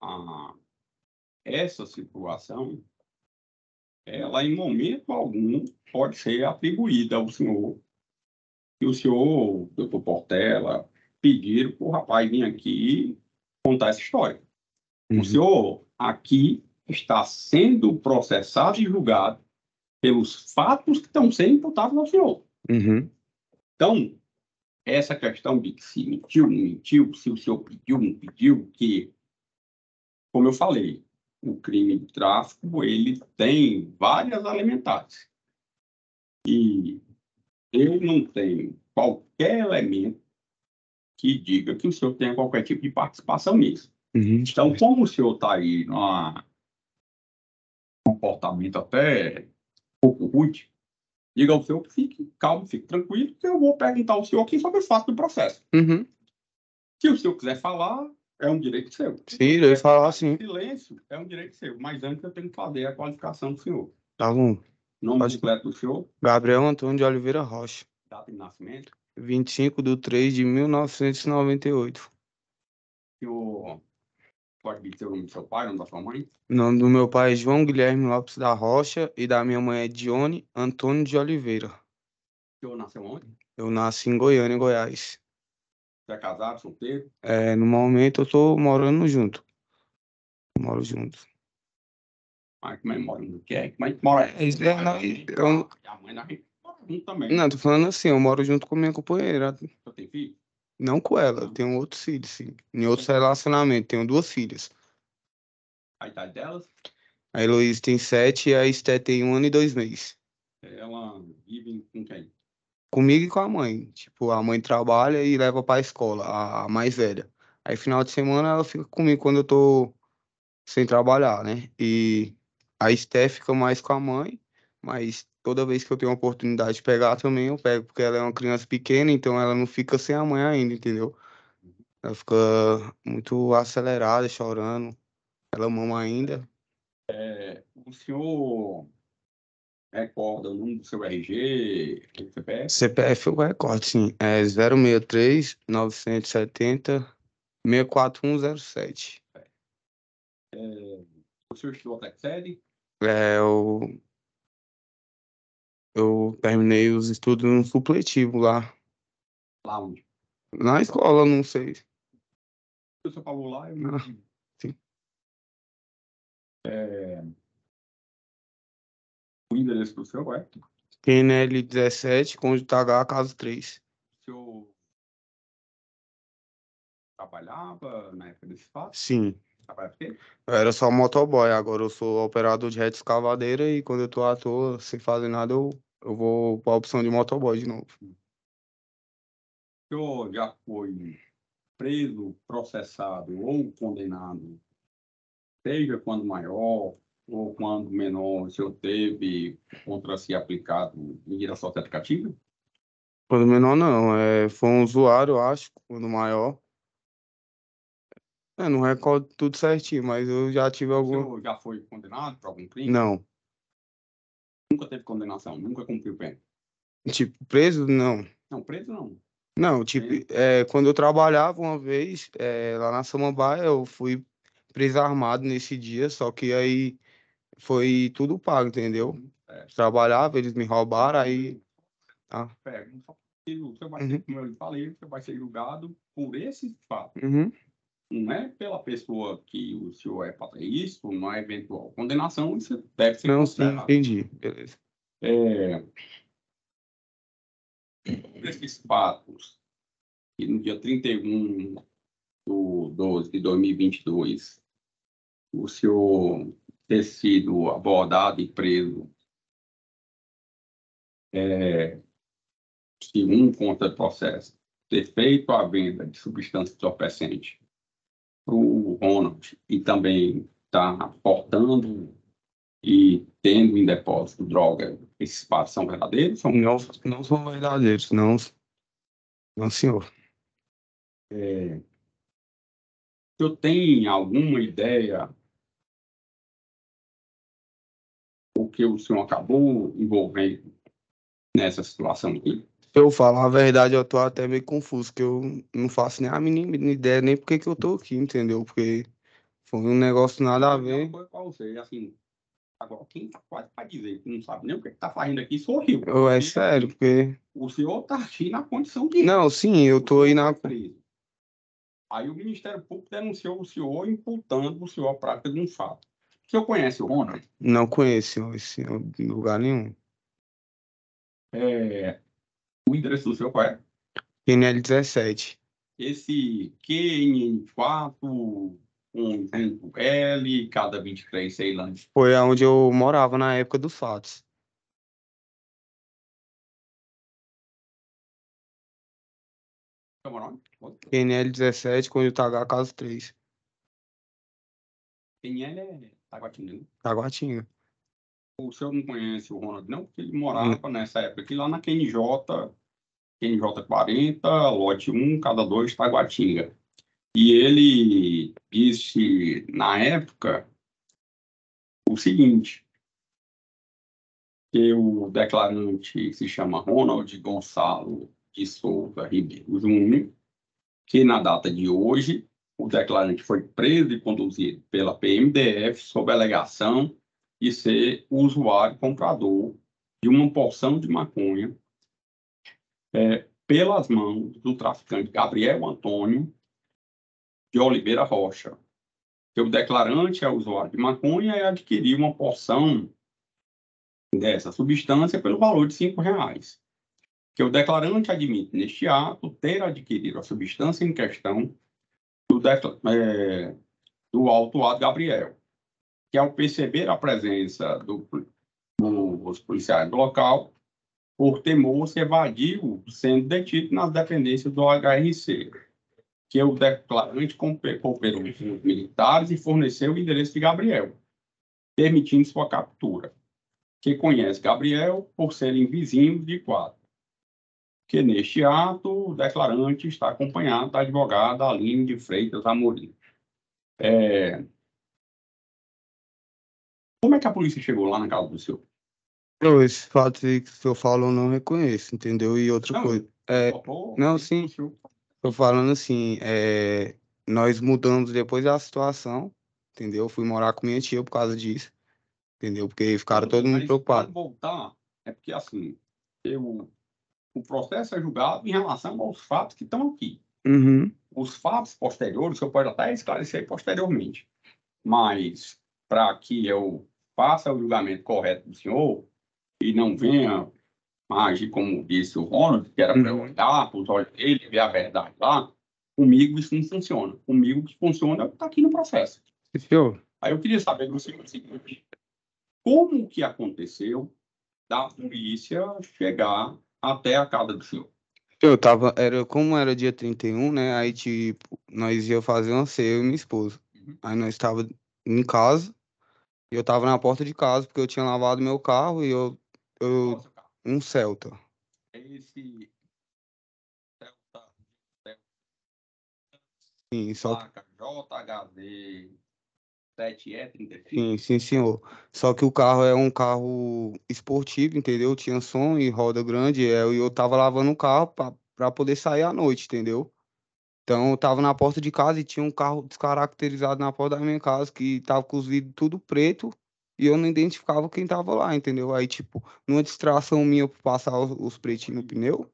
a essa situação, ela em momento algum pode ser atribuída ao senhor. E o senhor, doutor Portela, pediram para o rapaz vir aqui contar essa história. O senhor aqui está sendo processado e julgado pelos fatos que estão sendo imputados ao senhor. Então, essa questão de se mentiu, não mentiu, se o senhor pediu, não pediu, que, como eu falei, o crime de tráfico, ele tem várias elementares. E eu não tenho qualquer elemento que diga que o senhor tenha qualquer tipo de participação nisso. Então, como o senhor está aí num comportamento até um pouco rude, diga ao senhor que fique calmo, fique tranquilo, que eu vou perguntar ao senhor aqui sobre o fato do processo. Se o senhor quiser falar, é um direito seu. Sim, eu ia falar sim. Silêncio é um direito seu, mas antes eu tenho que fazer a qualificação do senhor. Tá bom. Nome completo do senhor? Gabriel Antônio de Oliveira Rocha. Data de nascimento? 25/3/1998. Senhor pode dizer o nome do seu pai, o nome da sua mãe? O nome do meu pai é João Guilherme Lopes da Rocha e da minha mãe é Dione Antônio de Oliveira. O senhor nasceu onde? Eu nasci em Goiânia, Goiás. Você é casado, solteiro? No momento eu tô morando junto. Moro junto. Mas como é que mora? Não quer? Como é que mora? A mãe da gente mora junto também. Não, tô falando assim, eu moro junto com minha companheira. Você tem filho? Não com ela, eu tenho outros filhos, sim. Em outros relacionamentos, tenho 2 filhas. A idade delas? A Heloísa tem 7 e a Esté tem 1 ano e 2 meses. Ela vive com quem? Comigo e com a mãe. Tipo, a mãe trabalha e leva pra escola, a mais velha. Aí, final de semana, ela fica comigo quando eu tô sem trabalhar, né? E a Esté fica mais com a mãe, mas toda vez que eu tenho a oportunidade de pegar também, eu pego, porque ela é uma criança pequena, então ela não fica sem a mãe ainda, entendeu? Ela fica muito acelerada, chorando. Ela mama ainda. O senhor recorda o número do seu RG, CPF? CPF eu recordo, sim. É 063 970 64107. O senhor estudou até que série? Eu terminei os estudos no supletivo lá. Lá onde? Na escola, não sei. O senhor falou lá, eu Ah, não. sim. O endereço do senhor é? QNL 17, Cônjuge H, caso 3. O senhor trabalhava na época desse fato? Sim. Trabalhava o quê? Eu era só motoboy, agora eu sou operador de reta escavadeira e quando eu tô à toa, sem fazer nada, eu vou pra opção de motoboy de novo. O senhor já foi preso, processado ou condenado, seja quando maior ou quando menor, o senhor teve contra si aplicado medida socioeducativa? Quando menor não, foi um usuário, eu acho, quando maior. Não recordo tudo certinho, mas eu já tive O alguma... senhor já foi condenado por algum crime? Não. Nunca teve condenação, nunca cumpriu pena? Tipo, preso? Não. Não, preso não. Não, tipo, Preso. quando eu trabalhava uma vez, lá na Samambaia, eu fui preso armado nesse dia, só que aí foi tudo pago, entendeu? Trabalhava, eles me roubaram, aí... Ah. O senhor vai ser, como eu lhe falei, você vai ser julgado por esse fato. Não é pela pessoa que o senhor é fazer isso, não é eventual condenação, isso deve ser Não, sim, considerado. entendi. Beleza. Esses fatos, que no dia 31 de 12 de 2022, o senhor ter sido abordado e preso, segundo conta do processo, ter feito a venda de substância entorpecente para o Ronald e também está portando e tendo em depósito droga, esses fatos são verdadeiros? Não são verdadeiros, não, não, senhor. O senhor tem alguma ideia o que o senhor acabou envolvendo nessa situação aqui? Se eu falar a verdade, eu tô até meio confuso, que eu não faço nem a mínima ideia nem porque que eu tô aqui, entendeu? Porque Foi um negócio nada a Vou dizer uma ver. coisa pra você, assim, agora quem tá quase para dizer que não sabe nem o que tá fazendo aqui sou eu. É Porque, sério, assim, porque. o senhor tá aqui na condição de Não, sim, eu o tô aí senhor na. foi preso. Aí o Ministério Público denunciou o senhor, imputando o senhor a prática de um fato. O senhor conhece o Ronald? Não conheço esse lugar nenhum. O endereço do senhor qual é? PNL 17. Esse QNN4, um ponto L, cada 23, sei lá. Foi onde eu morava na época dos fatos. Como é o nome? PNL 17, Código TH, caso 3. PNL é Taguatinga, né? Taguatinga. O senhor não conhece o Ronald, não? Porque ele N- morava nessa época aqui lá na QNJ 40, lote 1, cada 2, Taguatinga. E ele disse, na época, o seguinte, que o declarante se chama Ronald Gonçalo de Souza Ribeiro Júnior, que na data de hoje, o declarante foi preso e conduzido pela PMDF sob a alegação de ser usuário comprador de uma porção de maconha pelas mãos do traficante Gabriel Antônio de Oliveira Rocha, que o declarante é usuário de maconha e adquiriu uma porção dessa substância pelo valor de R$ 5, que o declarante admite neste ato ter adquirido a substância em questão do autuado Gabriel, que ao perceber a presença dos policiais do local, por temor, se evadiu, sendo detido nas dependências do HRC, que o declarante cooperou com os militares e forneceu o endereço de Gabriel, permitindo sua captura, que conhece Gabriel por serem vizinhos de quadro. Que neste ato, o declarante está acompanhado da advogada Aline de Freitas Amorim. Como é que a polícia chegou lá na casa do senhor? Esse fato aí que o senhor falou eu não reconheço, entendeu? E outra Não, coisa. só tô Não, pedindo sim, pro senhor. tô falando assim, nós mudamos depois da situação, entendeu? Fui morar com minha tia por causa disso, entendeu? Porque ficaram todo mundo Mas preocupado. vamos voltar, é porque assim, o processo é julgado em relação aos fatos que estão aqui. Uhum. Os fatos posteriores, o senhor pode até esclarecer posteriormente, mas para que eu faça o julgamento correto do senhor e não venha agir como disse o Ronald, que era para eu Uhum. olhar para os olhos dele, ver a verdade lá, comigo isso não funciona. Comigo o que funciona está aqui no processo. Senhor, Aí eu queria saber do senhor o seguinte, como que aconteceu da polícia chegar até a casa do senhor? como era dia 31, né? Aí, tipo, nós ia fazer uma ceia, eu e minha esposa. Uhum. Aí nós estava em casa, e eu tava na porta de casa, porque eu tinha lavado meu carro e Qual é o eu, seu carro? um Celta. É esse Celta, Sim, só que, placa JHV 7E35? sim, senhor. Só que o carro é um carro esportivo, entendeu? Tinha som e roda grande, e eu tava lavando o carro pra poder sair à noite, entendeu? Então eu tava na porta de casa e tinha um carro descaracterizado na porta da minha casa que tava com os vidros tudo preto e eu não identificava quem tava lá, entendeu? Aí, tipo, numa distração minha por passar os pretinhos no pneu,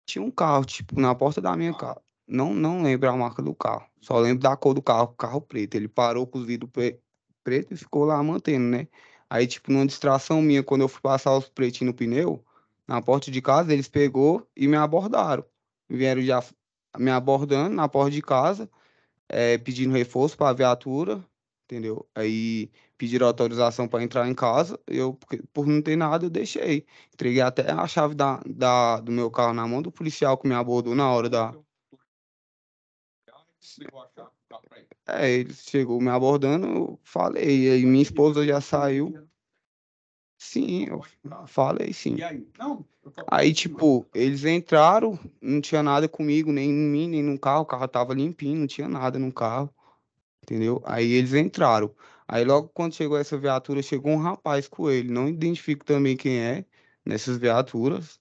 tinha um carro, tipo, na porta da minha casa. Não lembro a marca do carro, só lembro da cor do carro, carro preto. Ele parou com os vidros pretos e ficou lá mantendo, né? Aí, tipo, numa distração minha, quando eu fui passar os pretinhos no pneu, na porta de casa, eles pegou e me abordaram. Vieram já me abordando na porta de casa, pedindo reforço para a viatura, entendeu? Aí pediram autorização para entrar em casa, por não ter nada, eu deixei. Entreguei até a chave do meu carro na mão do policial que me abordou na hora da. Ele chegou me abordando, eu falei, e aí minha esposa já saiu. Sim, eu falei sim. E aí? Não, Aí, tipo, eles entraram, não tinha nada comigo, nem em mim, nem no carro, o carro tava limpinho, não tinha nada no carro. Entendeu? Aí eles entraram. Aí logo quando chegou essa viatura, chegou um rapaz com ele. Não identifico também quem é nessas viaturas,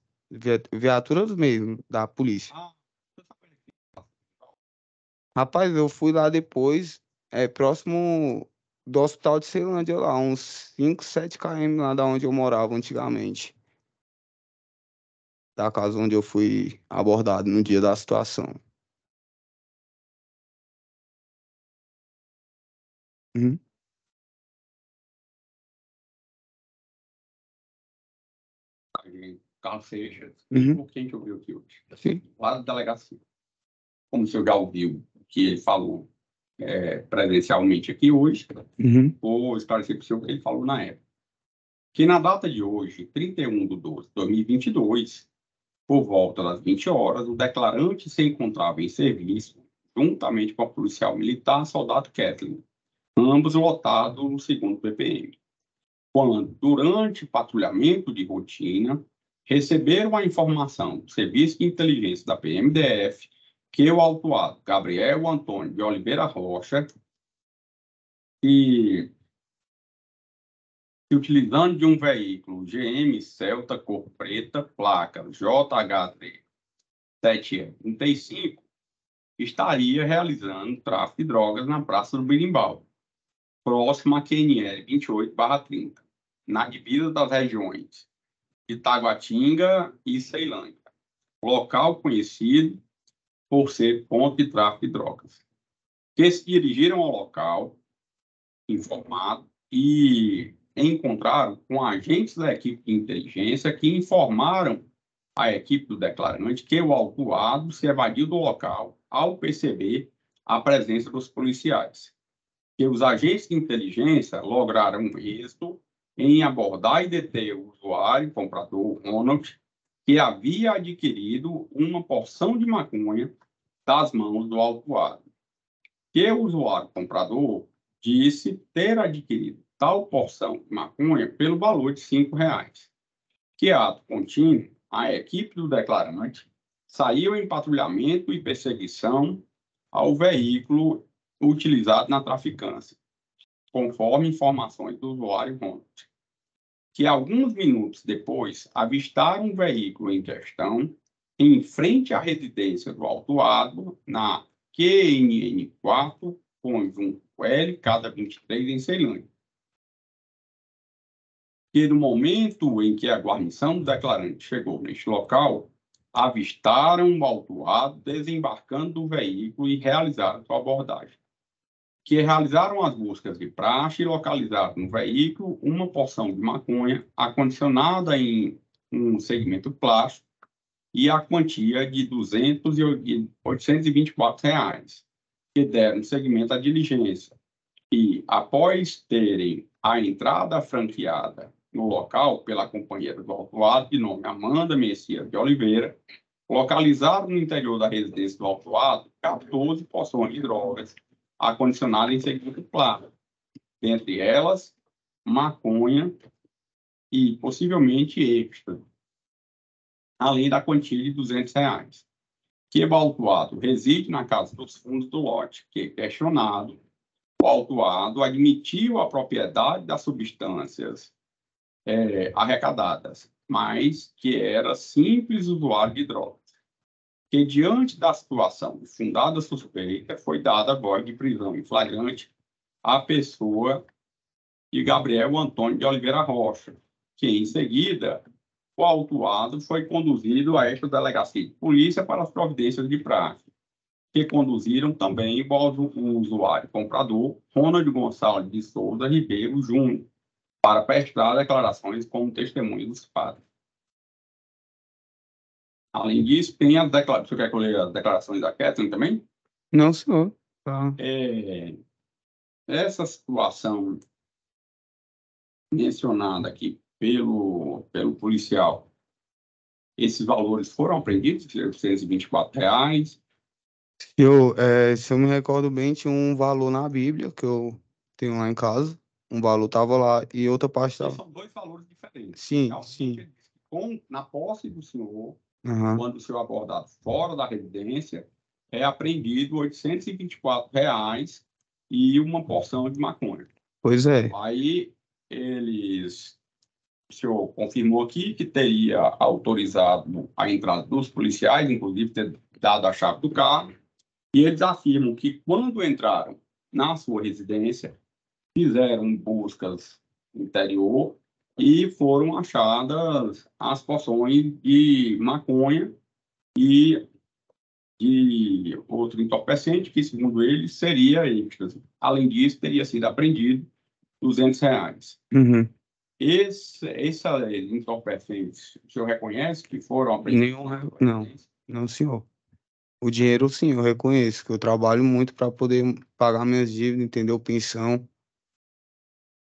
viaturas mesmo da polícia. ah, Rapaz, eu fui lá depois, É próximo do Hospital de Ceilândia lá, uns 5, 7 km lá da onde eu morava antigamente. Da casa onde eu fui abordado no dia da situação. Uhum. Carlos Seixas, e Uhum. por quem que eu vi aqui hoje? Sim. Lá da delegacia. Como o senhor já ouviu o que ele falou presencialmente aqui hoje, Uhum. vou esclarecer para o senhor o que ele falou na época. Que na data de hoje, 31/12/2022, por volta das 20 horas, o declarante se encontrava em serviço juntamente com a policial militar soldado Kathleen, ambos lotados no 2º PPM. Quando, durante patrulhamento de rotina, receberam a informação do Serviço de Inteligência da PMDF que o autuado Gabriel Antônio de Oliveira Rocha, que utilizando de um veículo GM Celta cor preta, placa JHD 735, estaria realizando tráfico de drogas na Praça do Berimbau, próximo a QNL 28/30, na divisa das regiões de Taguatinga e Ceilândia, local conhecido por ser ponto de tráfico de drogas, que se dirigiram ao local informado e encontraram com agentes da equipe de inteligência que informaram à equipe do declarante que o autuado se evadiu do local ao perceber a presença dos policiais. Que os agentes de inteligência lograram um êxito em abordar e deter o usuário, comprador Ronald, que havia adquirido uma porção de maconha das mãos do autuado. Que o usuário comprador disse ter adquirido tal porção de maconha pelo valor de R$ 5. Que ato contínuo, a equipe do declarante saiu em patrulhamento e perseguição ao veículo utilizado na traficância, conforme informações do usuário Ronald, que alguns minutos depois avistaram um veículo em questão em frente à residência do autuado na QNN 4, conjunto L, cada 23, em Ceilândia. Que no momento em que a guarnição do declarante chegou neste local, avistaram o autuado desembarcando do veículo e realizaram sua abordagem. Que realizaram as buscas de praxe e localizaram no veículo uma porção de maconha acondicionada em um segmento plástico e a quantia de R$ 824, que deram seguimento à diligência. E, após terem a entrada franqueada no local pela companheira do autuado, de nome Amanda Messias de Oliveira, localizaram no interior da residência do autuado 14 porções de drogas acondicionadas em segmento plástico, dentre elas maconha e possivelmente extra, além da quantia de R$ 200. Que o autuado reside na casa dos fundos do lote, que, questionado, o autuado admitiu a propriedade das substâncias arrecadadas, mas que era simples usuário de drogas. Que, diante da situação de fundada suspeita, foi dada voz de prisão em flagrante à pessoa de Gabriel Antônio de Oliveira Rocha, que, em seguida, o autuado foi conduzido a esta delegacia de polícia para as providências de praxe, que conduziram também o usuário comprador Ronald Gonçalves de Souza Ribeiro Júnior, para prestar declarações como testemunha dos fatos. Além disso, tem as declarações. Você quer que eu leia as declarações da Kathleen também? Não, senhor. Tá. Essa situação mencionada aqui pelo policial, esses valores foram apreendidos, R$ 824. Se eu me recordo bem, tinha um valor na Bíblia que eu tenho lá em casa. Um valor estava lá e outra parte Então, estava. são dois valores diferentes. Sim, Realmente, sim. ele disse que na posse do senhor, Aham. quando o senhor abordado fora da residência, é apreendido R$ 824 e uma porção de maconha. Pois é. Aí o senhor confirmou aqui que teria autorizado a entrada dos policiais, inclusive ter dado a chave do carro, e eles afirmam que quando entraram na sua residência, fizeram buscas no interior e foram achadas as porções de maconha e de outro entorpecente, que, segundo eles, seria êxtase. Além disso, teria sido apreendido R$ 200. Uhum. Esses entorpecentes, o senhor reconhece que foram apreendidos? Não, não, senhor. O dinheiro, sim, eu reconheço, que eu trabalho muito para poder pagar minhas dívidas, entendeu? Pensão.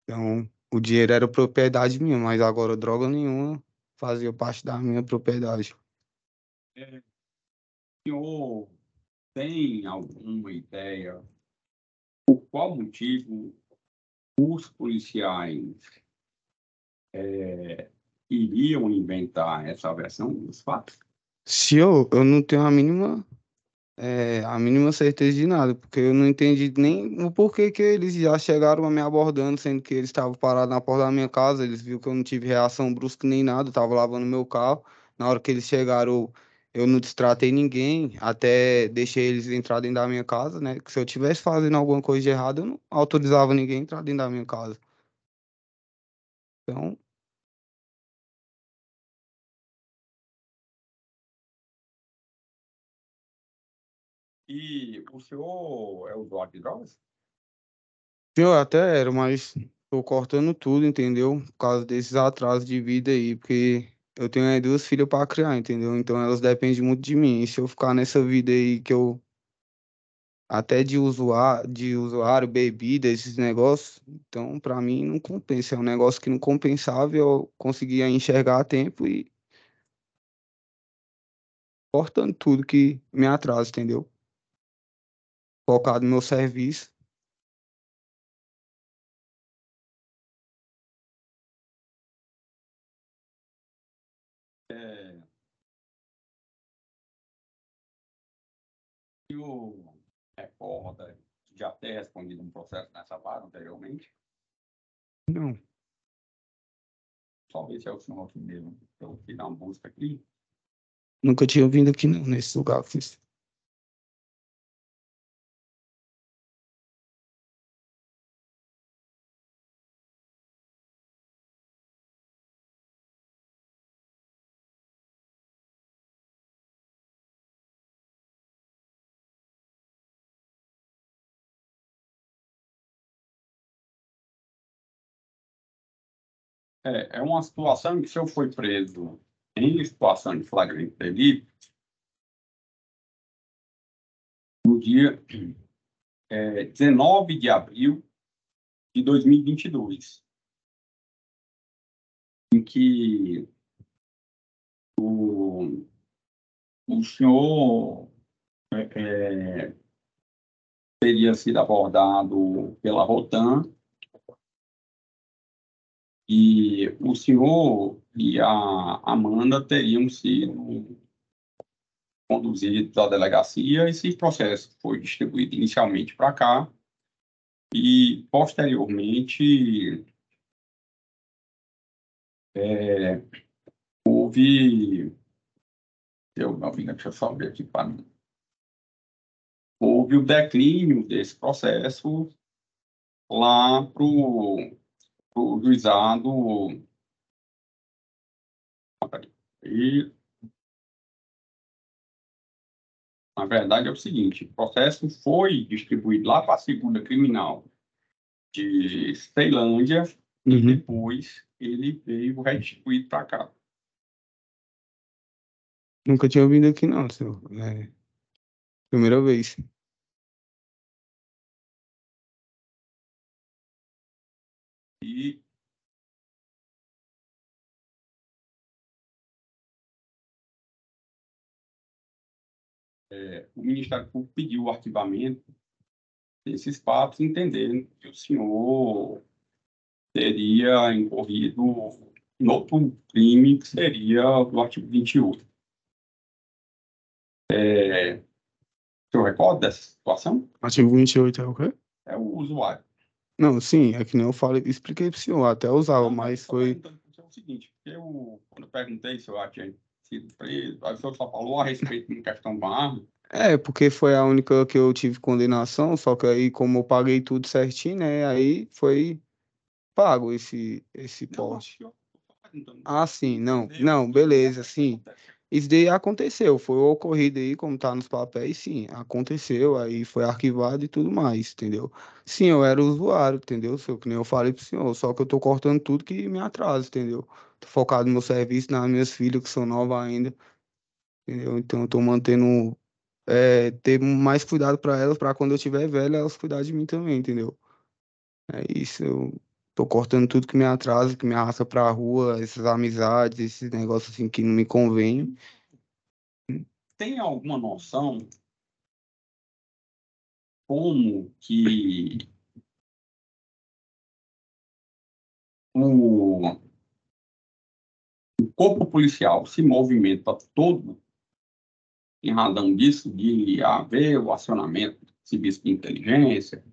Então, o dinheiro era propriedade minha, mas agora droga nenhuma fazia parte da minha propriedade. O senhor tem alguma ideia por qual motivo os policiais iriam inventar essa versão dos fatos? Se eu não tenho a mínima certeza de nada, porque eu não entendi nem o porquê que eles já chegaram me abordando, sendo que eles estavam parados na porta da minha casa, eles viram que eu não tive reação brusca nem nada, eu tava lavando meu carro. Na hora que eles chegaram, eu não destratei ninguém, até deixei eles entrar dentro da minha casa, né? Que se eu tivesse fazendo alguma coisa de errado, eu não autorizava ninguém a entrar dentro da minha casa. Então, E o senhor é usuário de drogas? eu até era, mas tô cortando tudo, entendeu? Por causa desses atrasos de vida aí, porque eu tenho aí duas filhas para criar, entendeu? Então elas dependem muito de mim. E se eu ficar nessa vida aí que eu até de usuário, bebida, esses negócios, então pra mim não compensa. É um negócio que não compensava, eu conseguia enxergar a tempo e cortando tudo que me atrasa, entendeu? Focado no meu serviço. É, o senhor recorda de já ter respondido um processo nessa base anteriormente? Não, Só ver se é o senhor aqui mesmo. Eu fiz uma busca aqui. nunca tinha vindo aqui não, nesse lugar. É uma situação que o senhor foi preso em situação de flagrante delito no dia 19 de abril de 2022, em que o senhor teria sido abordado pela Rotan e o senhor e a Amanda teriam sido conduzidos à delegacia. Esse processo foi distribuído inicialmente para cá e, posteriormente, houve. Deixa eu só ver aqui para mim. Houve o declínio desse processo lá para o juizado. E, na verdade, é o seguinte: o processo foi distribuído lá para a segunda criminal de Ceilândia e Uhum. depois ele veio restituído para cá. Nunca tinha vindo aqui não, senhor. É, primeira vez. E o Ministério Público pediu o arquivamento desses fatos, entendendo que o senhor teria incorrido em outro crime, que seria do artigo 28. O senhor recorda dessa situação? Artigo 28 é o quê? É o usuário. Não, sim, é que nem eu falei, expliquei pro senhor, até usava, Não, mas estou foi. perguntando para o senhor o seguinte, porque quando eu perguntei se eu tinha sido preso, aí o senhor só falou a respeito de uma questão de uma arma. É, porque foi a única que eu tive condenação, só que aí, como eu paguei tudo certinho, né? Aí foi pago esse Não, porte. eu tô perguntando, Ah, sim, não, entendeu? não, beleza, sim. Isso daí aconteceu, foi o ocorrido aí, como tá nos papéis, sim, aconteceu, aí foi arquivado e tudo mais, entendeu? Sim, eu era usuário, entendeu? Só que nem eu falei pro senhor, só que eu tô cortando tudo que me atrasa, entendeu? Tô focado no meu serviço, nas minhas filhas, que são novas ainda, entendeu? Então eu tô mantendo, ter mais cuidado pra elas, pra quando eu tiver velha, elas cuidar de mim também, entendeu? É isso, eu tô cortando tudo que me atrasa, que me arrasta pra rua, essas amizades, esses negócios assim que não me convêm. Tem alguma noção como que o corpo policial se movimenta todo em razão disso, de haver o acionamento do serviço de inteligência,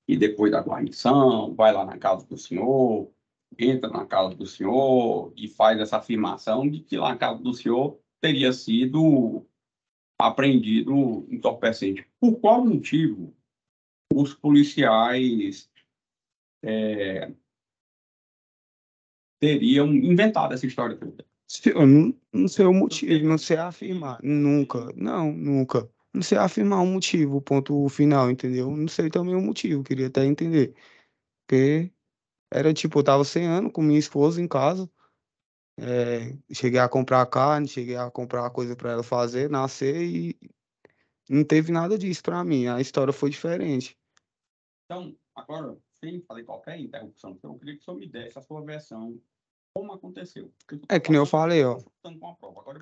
e depois da guarnição, vai lá na casa do senhor, entra na casa do senhor e faz essa afirmação de que lá na casa do senhor teria sido apreendido entorpecente. Por qual motivo os policiais teriam inventado essa história toda? Eu não sei o motivo, não sei afirmar, nunca, não, nunca. Não sei afirmar um motivo, ponto final, entendeu? Não sei também o motivo, queria até entender. Porque era tipo, eu tava 100 anos com minha esposa em casa, cheguei a comprar carne, cheguei a comprar coisa pra ela fazer, nascer e não teve nada disso pra mim. A história foi diferente. Então, agora, sem fazer qualquer interrupção, eu queria que o senhor me desse a sua versão, como aconteceu. Porque eu É estou que nem eu falando, falei, eu ó. estou chutando com a prova. Agora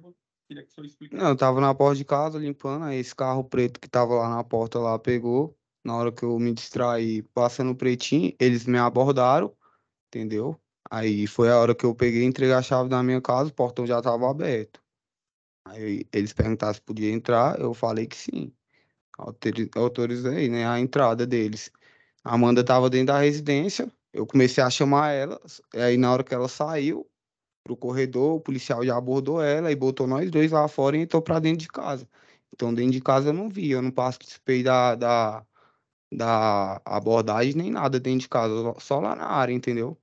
queria que o senhor Não, eu explicasse. tava na porta de casa limpando, aí esse carro preto que tava lá na porta lá pegou. Na hora que eu me distraí passando pretinho, eles me abordaram, entendeu? Aí foi a hora que eu peguei e entreguei a chave da minha casa, o portão já tava aberto. Aí eles perguntaram se podia entrar, eu falei que sim. Autorizei, né, a entrada deles. A Amanda tava dentro da residência, eu comecei a chamar ela, aí na hora que ela saiu pro corredor, o policial já abordou ela e botou nós dois lá fora e entrou pra dentro de casa. Então, dentro de casa eu não vi, eu não participei da abordagem nem nada dentro de casa, só lá na área, entendeu?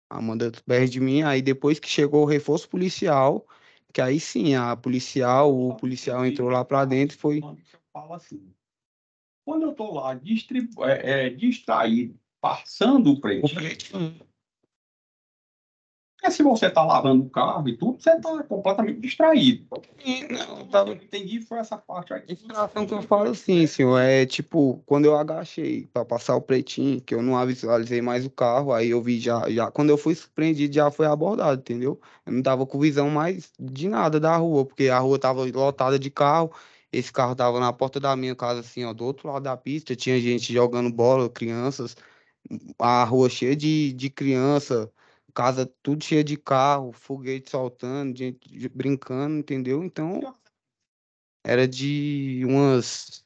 A Amanda perto de mim, aí depois que chegou o reforço policial, que aí sim, o Só policial entendi entrou lá pra dentro e foi. quando o senhor fala assim. Quando eu estou lá distraído, passando o O pretinho, preto. porque se você está lavando o carro e tudo, você está completamente distraído. Não, O que tava. eu entendi foi essa parte aí. Distração que eu falo assim, senhor, é tipo, quando eu agachei pra passar o pretinho, que eu não visualizei mais o carro, aí eu vi quando eu fui surpreendido, já foi abordado, entendeu? Eu não tava com visão mais de nada da rua, porque a rua tava lotada de carro, esse carro tava na porta da minha casa, assim, ó, do outro lado da pista, tinha gente jogando bola, crianças, a rua cheia de criança, casa tudo cheia de carro, foguete soltando, gente brincando, entendeu? Então, era de umas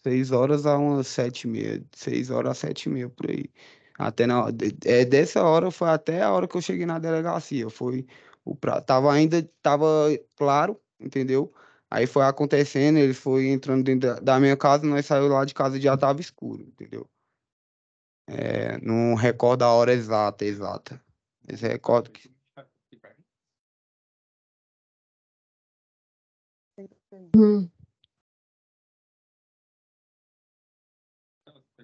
6 horas a umas 7h30, 6 horas a 7h30 por aí. Até dessa hora foi até a hora que eu cheguei na delegacia. Tava claro, entendeu? Aí foi acontecendo, ele foi entrando dentro da minha casa, nós saímos lá de casa e já tava escuro, entendeu? Não recordo a hora exata. Mas recordo que. Hum.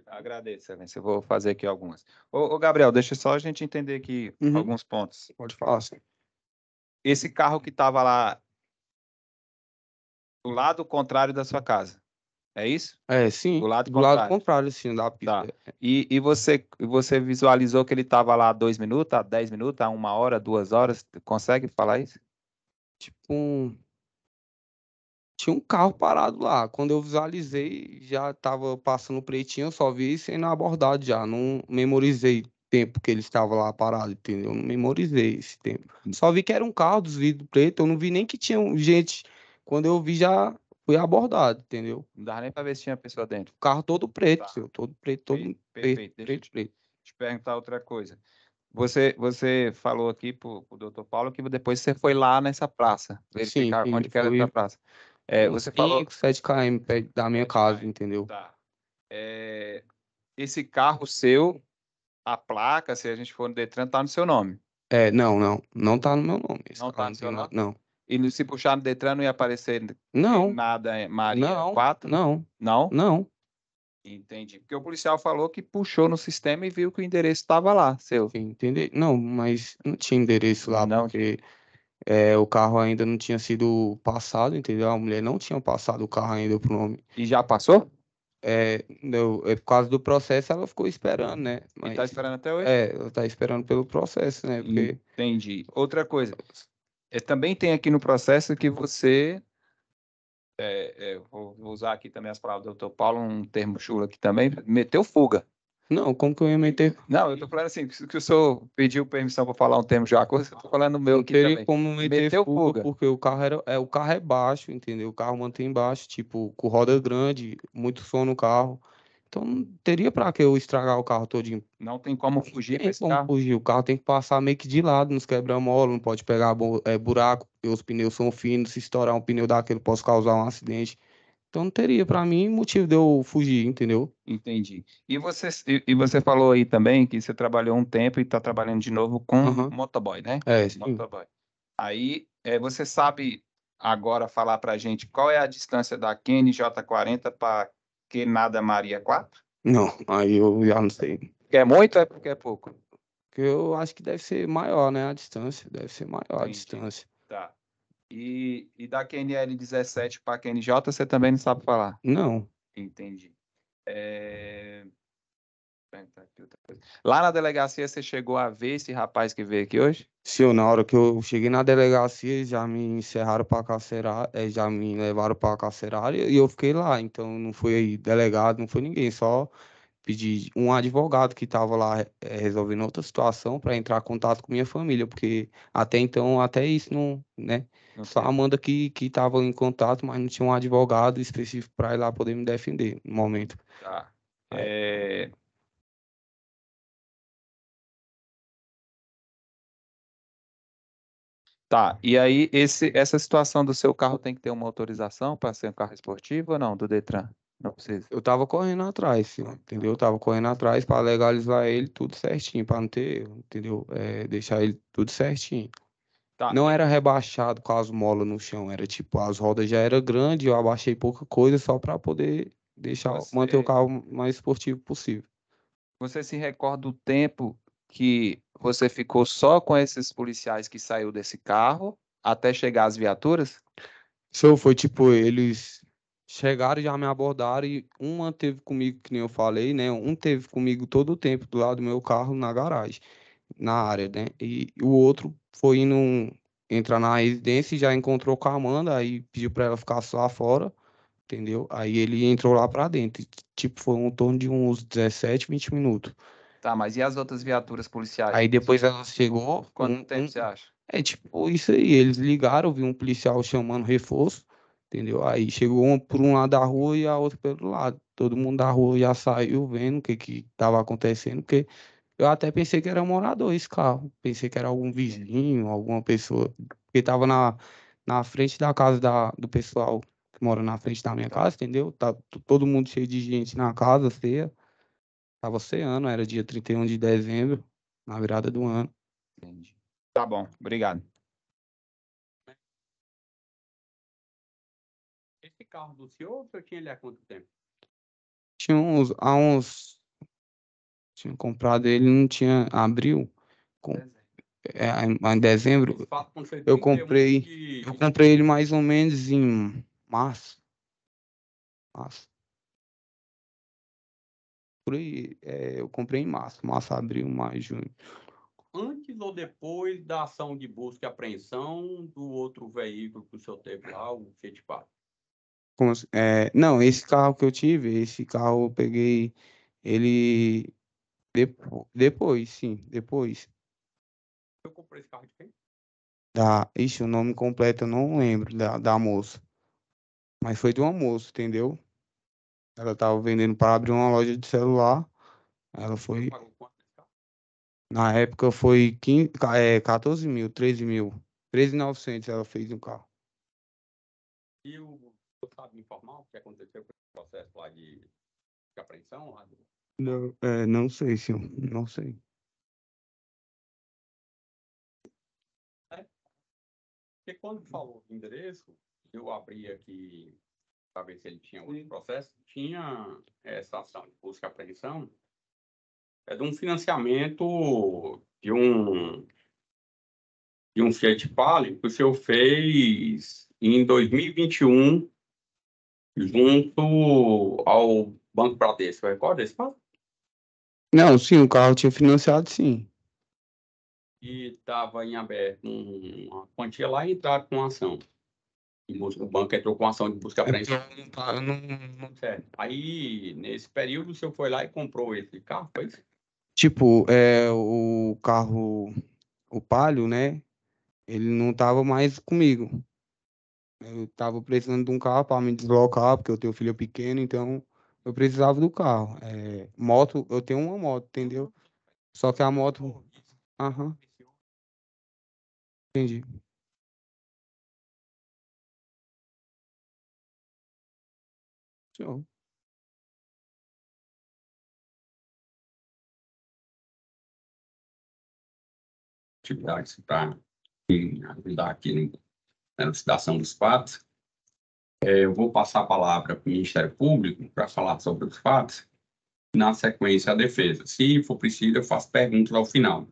Agradeço, excelência. Eu vou fazer aqui algumas. Ô, Gabriel, deixa só a gente entender aqui Uhum. alguns pontos. Pode falar, sim. Esse carro que estava lá do lado contrário da sua casa, é isso? É, sim, Do lado do lado contrário. contrário, assim, da pista. Tá. E você visualizou que ele estava lá há 2 minutos, há 10 minutos, há 1 hora, 2 horas? Consegue falar isso? Tipo, tinha um carro parado lá. Quando eu visualizei, já tava passando pretinho, eu só vi sendo abordado já. Não memorizei o tempo que ele estava lá parado, entendeu? Não memorizei esse tempo. Só vi que era um carro dos vidros pretos, eu não vi nem que tinha gente. Quando eu vi, já fui abordado, entendeu? Não dá nem para ver se tinha pessoa dentro. O carro todo preto, Tá. senhor, todo preto, todo Perfeito, preto, perfeito. Deixa eu preto, preto. te perguntar outra coisa. Você falou aqui para o doutor Paulo que depois você foi lá nessa praça, verificar Sim, onde que era essa praça. Você falou. 5, 7 km perto da minha 7 casa, km. entendeu? Tá. Esse carro seu, a placa, se a gente for no Detran, tá no seu nome. Não tá no meu nome. Esse Não carro tá no seu tem nome? não. E se puxar no Detran, não ia aparecer Não, nada Maria não, 4? não, Não? não. Entendi. Porque o policial falou que puxou no sistema e viu que o endereço estava lá, seu. Sim, entendeu? Não, mas não tinha endereço lá, Não. porque o carro ainda não tinha sido passado, entendeu? A mulher não tinha passado o carro ainda pro nome. E já passou? Por causa do processo, ela ficou esperando, né? E tá Mas esperando até hoje? ela tá esperando pelo processo, né? Porque Entendi. Outra coisa, também tem aqui no processo que você, vou usar aqui também as palavras do Dr. Paulo, um termo chulo aqui também, meteu fuga. não, como que eu ia meter? Não, eu tô falando assim, que o senhor pediu permissão para falar um termo de acordo, eu tô falando o meu Não aqui teria também. como meter Meteu fuga, fuga. porque o carro é baixo, entendeu? O carro mantém baixo, tipo, com roda grande, muito som no carro. Então não teria pra que eu estragar o carro todinho. Não tem como fugir com Tem esse como carro. fugir. O carro tem que passar meio que de lado nos quebra-mola, não pode pegar buraco, porque os pneus são finos. Se estourar um pneu daquele, posso causar um acidente. Então não teria, pra mim, motivo de eu fugir, entendeu? Entendi. E você falou aí também que você trabalhou um tempo e está trabalhando de novo com Aham. motoboy, né? Sim. Motoboy. Aí, você sabe agora falar para a gente qual é a distância da QNJ40 para Quenada Maria 4? Não, aí eu já não sei. Que é muito ou é porque é pouco? Porque eu acho que deve ser maior, né? A distância. Deve ser maior a Entendi. distância. Tá. E da QNL 17 para QNJ você também não sabe falar? Não. Entendi. É, perguntar aqui outra coisa. Lá na delegacia você chegou a ver esse rapaz que veio aqui hoje? Se na hora que eu cheguei na delegacia, eles já me encerraram para carcerária, já me levaram para carcerária e eu fiquei lá. Então não foi delegado, não foi ninguém, só pedi um advogado que estava lá resolvendo outra situação para entrar em contato com minha família, porque até então, até isso não, né? Não Só a teve. Amanda que estava em contato, mas não tinha um advogado específico para ir lá poder me defender no momento. Tá. Aí, Tá, e aí essa situação do seu carro tem que ter uma autorização para ser um carro esportivo ou não, do Detran? Não precisa. eu tava correndo atrás, filho, entendeu? Eu tava correndo atrás para legalizar ele tudo certinho, para não ter erro, entendeu? Deixar ele tudo certinho. Tá, Não era rebaixado com as molas no chão, era tipo, as rodas já era grande, eu abaixei pouca coisa só para poder manter o você, carro mais esportivo possível. você se recorda do tempo que você ficou só com esses policiais que saiu desse carro até chegar às viaturas? Show foi tipo, eles chegaram, já me abordaram e um manteve comigo, que nem eu falei, né? Um teve comigo todo o tempo do lado do meu carro na garagem, na área, né? E o outro foi indo entrar na residência e já encontrou com a Amanda, aí pediu pra ela ficar só fora, entendeu? Aí ele entrou lá pra dentro. E, tipo, foi um torno de uns 17, 20 minutos. Tá, mas e as outras viaturas policiais? Aí depois ela chegou, Quanto tempo você acha? tipo isso aí, eles ligaram, viu um policial chamando reforço, entendeu? Aí chegou uma por um lado da rua e a outra pelo lado. Todo mundo da rua já saiu vendo o que que estava acontecendo, porque eu até pensei que era morador esse carro, pensei que era algum vizinho, alguma pessoa, porque estava na frente da casa do pessoal que mora na frente da minha casa, entendeu? Tá todo mundo cheio de gente na casa, ceia, tava ceando, era dia 31 de dezembro, na virada do ano. Entendi. Tá bom, obrigado. Esse carro do senhor, o senhor tinha ele há quanto tempo? Tinha comprado ele, não tinha, abril, com, em dezembro, Esse fato aconteceu em eu 31 comprei, de... eu comprei ele mais ou menos em março, março, por aí, eu comprei em março, abril, maio, junho. Antes ou depois da ação de busca e apreensão do outro veículo que o senhor teve lá, o Fiat Palio? Não, esse carro que eu tive, esse carro eu peguei ele depois, sim, depois. Eu comprei esse carro de quem? Ixi, o nome completo eu não lembro da moça, mas foi de uma moça, entendeu? Ela tava vendendo para abrir uma loja de celular. Ela O senhor foi, pagou quanto nesse carro? na época foi 14 mil, 13 mil. 13.900 ela fez um carro. E o Você sabe me informar o que aconteceu com o processo lá de apreensão? Lá do... Não, não sei, senhor. Não sei. Porque quando falou do endereço, eu abri aqui para ver se ele tinha outro processo. Tinha essa ação de busca e apreensão. É de um financiamento de um Fiat Palio que o senhor fez em 2021 junto ao Banco Bradesco. Recorda esse caso? Não, sim, o carro tinha financiado, sim. E estava em aberto uma quantia lá e entraram com a ação. O banco entrou com a ação de busca e apreensão. Certo. Aí, nesse período, o senhor foi lá e comprou esse carro, foi isso? Tipo, o carro, o Palio, né? Ele não tava mais comigo. Eu tava precisando de um carro para me deslocar, porque eu tenho filho pequeno, então eu precisava do carro. Moto, eu tenho uma moto, entendeu? Só que a moto. Aham, entendi. Senhor. Atividades para ajudar aqui na elucidação dos fatos. Eu vou passar a palavra para o Ministério Público para falar sobre os fatos. Na sequência, a defesa. Se for preciso, eu faço perguntas ao final.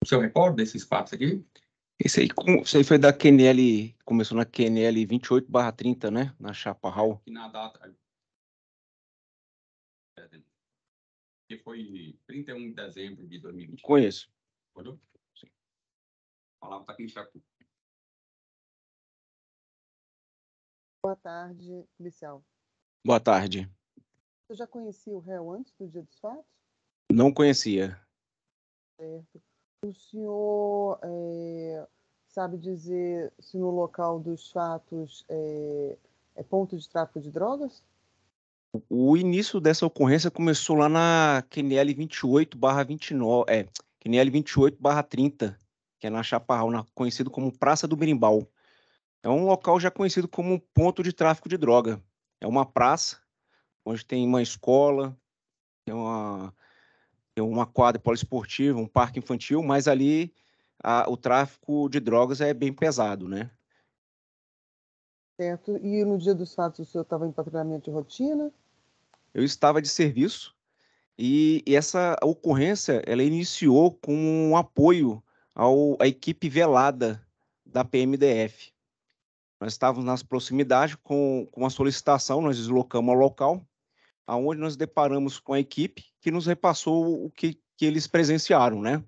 O senhor recorda desses fatos aqui? Isso aí foi da QNL, começou na QNL 28/30, né? Na Chaparral. Que na data. Que foi 31 de dezembro de 2020. Conheço. Acordou? Sim. A palavra está aqui, Ministério Público. Boa tarde, policial. Boa tarde. Você já conhecia o réu antes do dia dos fatos? Não conhecia. Certo. O senhor sabe dizer se no local dos fatos é ponto de tráfico de drogas? O início dessa ocorrência começou lá na QNL 28/29, QNL 28/30, que é na Chaparral, conhecido como Praça do Berimbau. É um local já conhecido como ponto de tráfico de droga. É uma praça onde tem uma escola, tem uma quadra poliesportiva, um parque infantil, mas ali o tráfico de drogas é bem pesado, né? Certo. E no dia dos fatos o senhor estava em patrulhamento de rotina? Eu estava de serviço e essa ocorrência ela iniciou com um apoio à equipe velada da PMDF. Nós estávamos nas proximidades com uma solicitação, nós deslocamos ao local, aonde nós deparamos com a equipe que nos repassou o que eles presenciaram, né?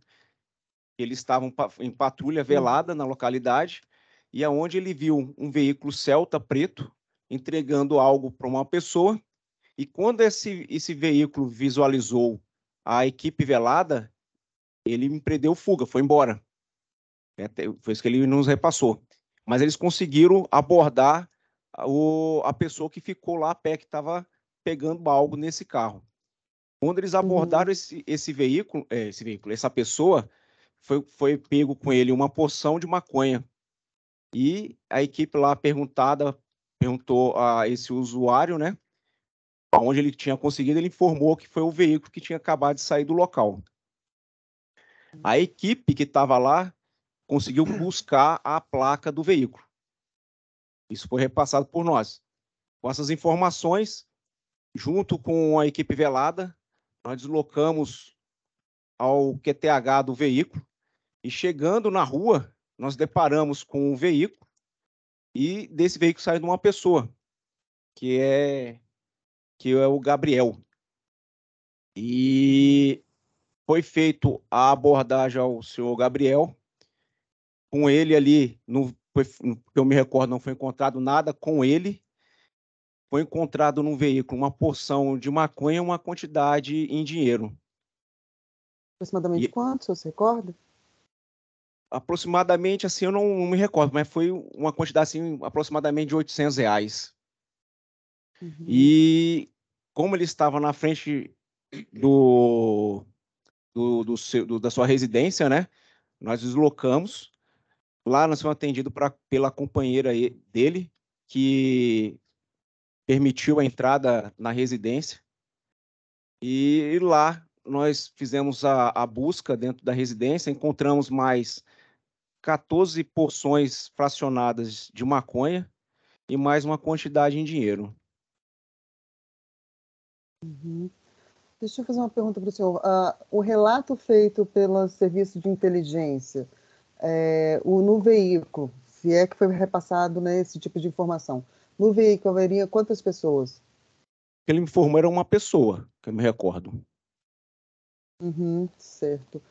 Eles estavam em patrulha velada na localidade e aonde ele viu um veículo Celta preto entregando algo para uma pessoa. E quando esse veículo visualizou a equipe velada, ele empreendeu fuga, foi embora. Foi isso que ele nos repassou. Mas eles conseguiram abordar a pessoa que ficou lá a pé, que estava pegando algo nesse carro. Quando eles abordaram esse veículo, essa pessoa, foi pego com ele uma porção de maconha. E a equipe lá perguntou a esse usuário, né? Onde ele tinha conseguido, ele informou que foi o veículo que tinha acabado de sair do local. A equipe que estava lá conseguiu buscar a placa do veículo. Isso foi repassado por nós. Com essas informações, junto com a equipe velada, nós deslocamos ao QTH do veículo e chegando na rua, nós deparamos com o veículo e desse veículo saiu uma pessoa, que é o Gabriel. E foi feito a abordagem ao senhor Gabriel. Com ele ali, que eu me recordo, não foi encontrado nada com ele. Foi encontrado no veículo uma porção de maconha e uma quantidade em dinheiro. Aproximadamente quanto, você recorda? Aproximadamente, assim, eu não me recordo, mas foi uma quantidade, assim, aproximadamente de R$800. E como ele estava na frente da sua residência, né? Nós deslocamos. Lá nós fomos atendidos pela companheira dele, que permitiu a entrada na residência. E lá nós fizemos a busca dentro da residência, encontramos mais 14 porções fracionadas de maconha e mais uma quantidade em dinheiro. Uhum. Deixa eu fazer uma pergunta para o senhor. O relato feito pelo serviço de inteligência, no veículo, se é que foi repassado, né, esse tipo de informação, no veículo haveria quantas pessoas? Ele me informou era uma pessoa, que eu me recordo. Uhum, certo.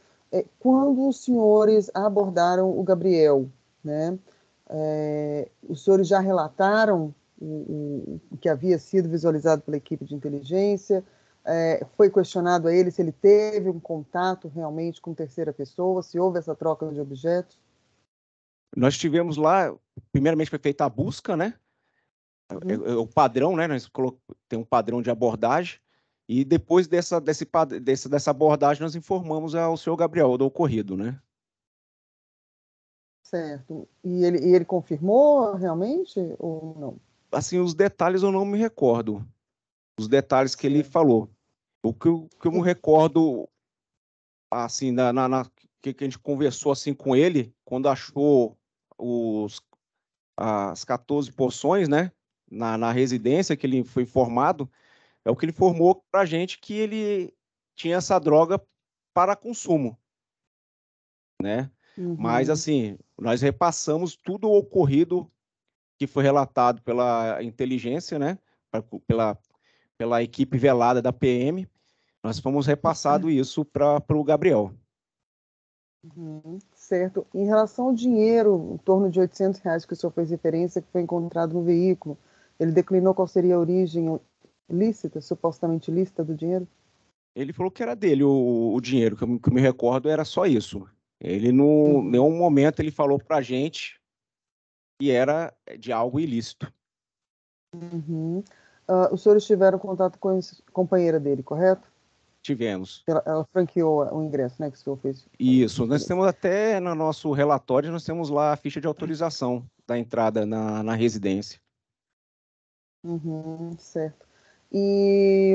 Quando os senhores abordaram o Gabriel, né, os senhores já relataram o que havia sido visualizado pela equipe de inteligência? Foi questionado a ele se ele teve um contato realmente com terceira pessoa, se houve essa troca de objetos? Nós tivemos lá, primeiramente foi feita a busca, né? O padrão, né? Tem um padrão de abordagem. E depois dessa abordagem, nós informamos ao senhor Gabriel do ocorrido, né? Certo. E ele confirmou realmente ou não? Assim, os detalhes eu não me recordo. Os detalhes que ele falou. O que eu me recordo, assim, que a gente conversou assim com ele, quando achou as 14 porções, né? Na residência que ele foi informado, é o que ele informou para a gente que ele tinha essa droga para consumo, né? Mas, assim, nós repassamos tudo o ocorrido que foi relatado pela inteligência, né? Pela equipe velada da PM. Nós fomos repassado isso para o Gabriel. Certo. Em relação ao dinheiro, em torno de R$800 que o senhor fez referência, que foi encontrado no veículo, ele declinou qual seria a origem lícita, supostamente lícita do dinheiro? Ele falou que era dele o dinheiro, que eu me recordo era só isso. Ele, em nenhum momento, ele falou para a gente que era de algo ilícito. Os senhores tiveram contato com a companheira dele, correto? Tivemos. Ela franqueou o ingresso, né, que o senhor fez? Isso, nós temos até no nosso relatório, nós temos lá a ficha de autorização da entrada na residência. Certo. E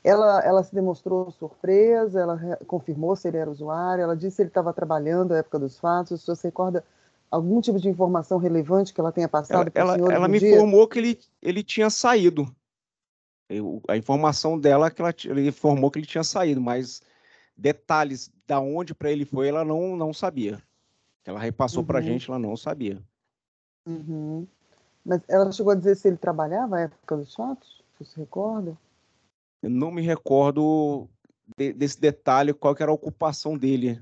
ela se demonstrou surpresa, ela confirmou se ele era usuário, ela disse que ele estava trabalhando à época dos fatos. O senhor se recorda algum tipo de informação relevante que ela tenha passado para os senhores Ela no me dia? informou que ele tinha saído. A informação dela é que ele informou que ele tinha saído, mas detalhes da onde para ele foi, ela não sabia. Ela repassou para a gente, ela não sabia. Mas ela chegou a dizer se ele trabalhava à época dos fatos? Você se recorda? Eu não me recordo desse detalhe, qual que era a ocupação dele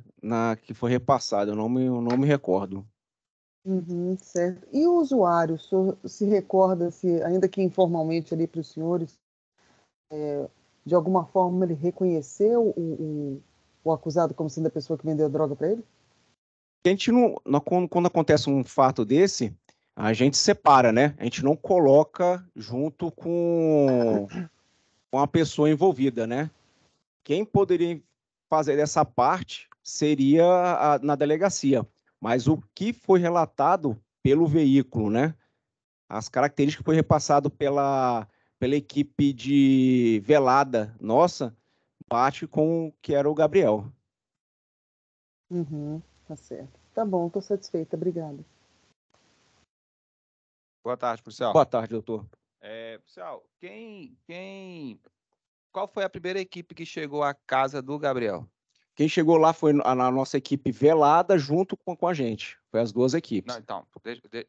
que foi repassado. Eu não me recordo. Certo. E o usuário, o senhor se recorda, se, ainda que informalmente ali para os senhores, de alguma forma ele reconheceu o acusado como sendo a pessoa que vendeu a droga para ele? A gente quando acontece um fato desse, a gente separa, né? A gente não coloca junto com a pessoa envolvida, né? Quem poderia fazer essa parte seria na delegacia. Mas o que foi relatado pelo veículo, né? As características que foi repassado pela equipe de velada nossa, bate com o que era o Gabriel. Tá certo. Tá bom, estou satisfeita. Obrigada. Boa tarde, policial. Boa tarde, doutor. Policial, qual foi a primeira equipe que chegou à casa do Gabriel? Quem chegou lá foi a nossa equipe velada junto com a gente. Foi as duas equipes. Não, então,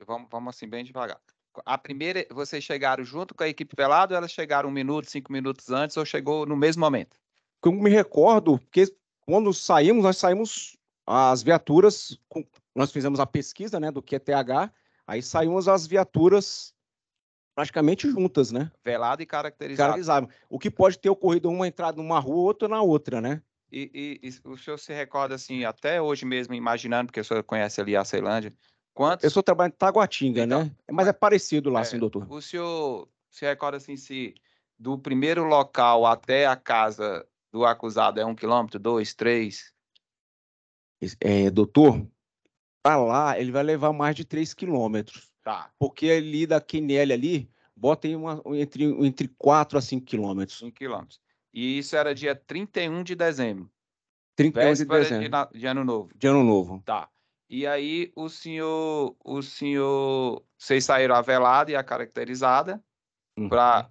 vamos assim bem devagar. A primeira, vocês chegaram junto com a equipe velada ou elas chegaram 1 minuto, 5 minutos antes ou chegou no mesmo momento? Eu me recordo, porque quando saímos, nós saímos as viaturas, nós fizemos a pesquisa, né, do QTH, aí saímos as viaturas praticamente juntas, né? Velado e caracterizado. O que pode ter ocorrido uma entrada numa rua, outra na outra, né? E o senhor se recorda, assim, até hoje mesmo, imaginando, porque o senhor conhece ali a Ceilândia, Eu sou trabalhando em Taguatinga, Então, né? Mas é parecido lá, sim, doutor. O senhor se recorda, assim, se do primeiro local até a casa do acusado é 1 quilômetro, 2, 3? Doutor, para lá ele vai levar mais de 3 quilômetros. Tá. Porque ali da QNL ali, bota aí entre 4 a 5 quilômetros. 5 quilômetros. E isso era dia 31 de dezembro. 31 de Véspera dezembro. de Ano Novo. De Ano Novo. Tá. E aí vocês saíram a velada e a caracterizada para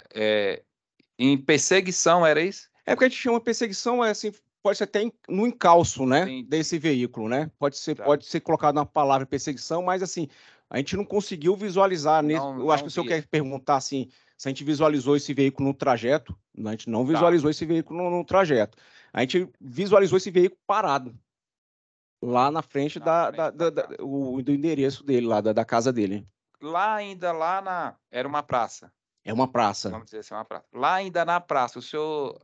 em perseguição, era isso? É porque a gente chama perseguição, assim, pode ser até no encalço, né, Entendi. desse veículo, né? Pode ser, Tá. pode ser colocado na palavra perseguição, mas assim, a gente não conseguiu visualizar. Eu acho que o senhor quer perguntar assim, se a gente visualizou esse veículo no trajeto. A gente não visualizou esse veículo no trajeto. A gente visualizou esse veículo parado lá na frente do endereço dele, lá da casa dele. Era uma praça. É uma praça. Vamos dizer assim, uma praça. Lá ainda na praça, o senhor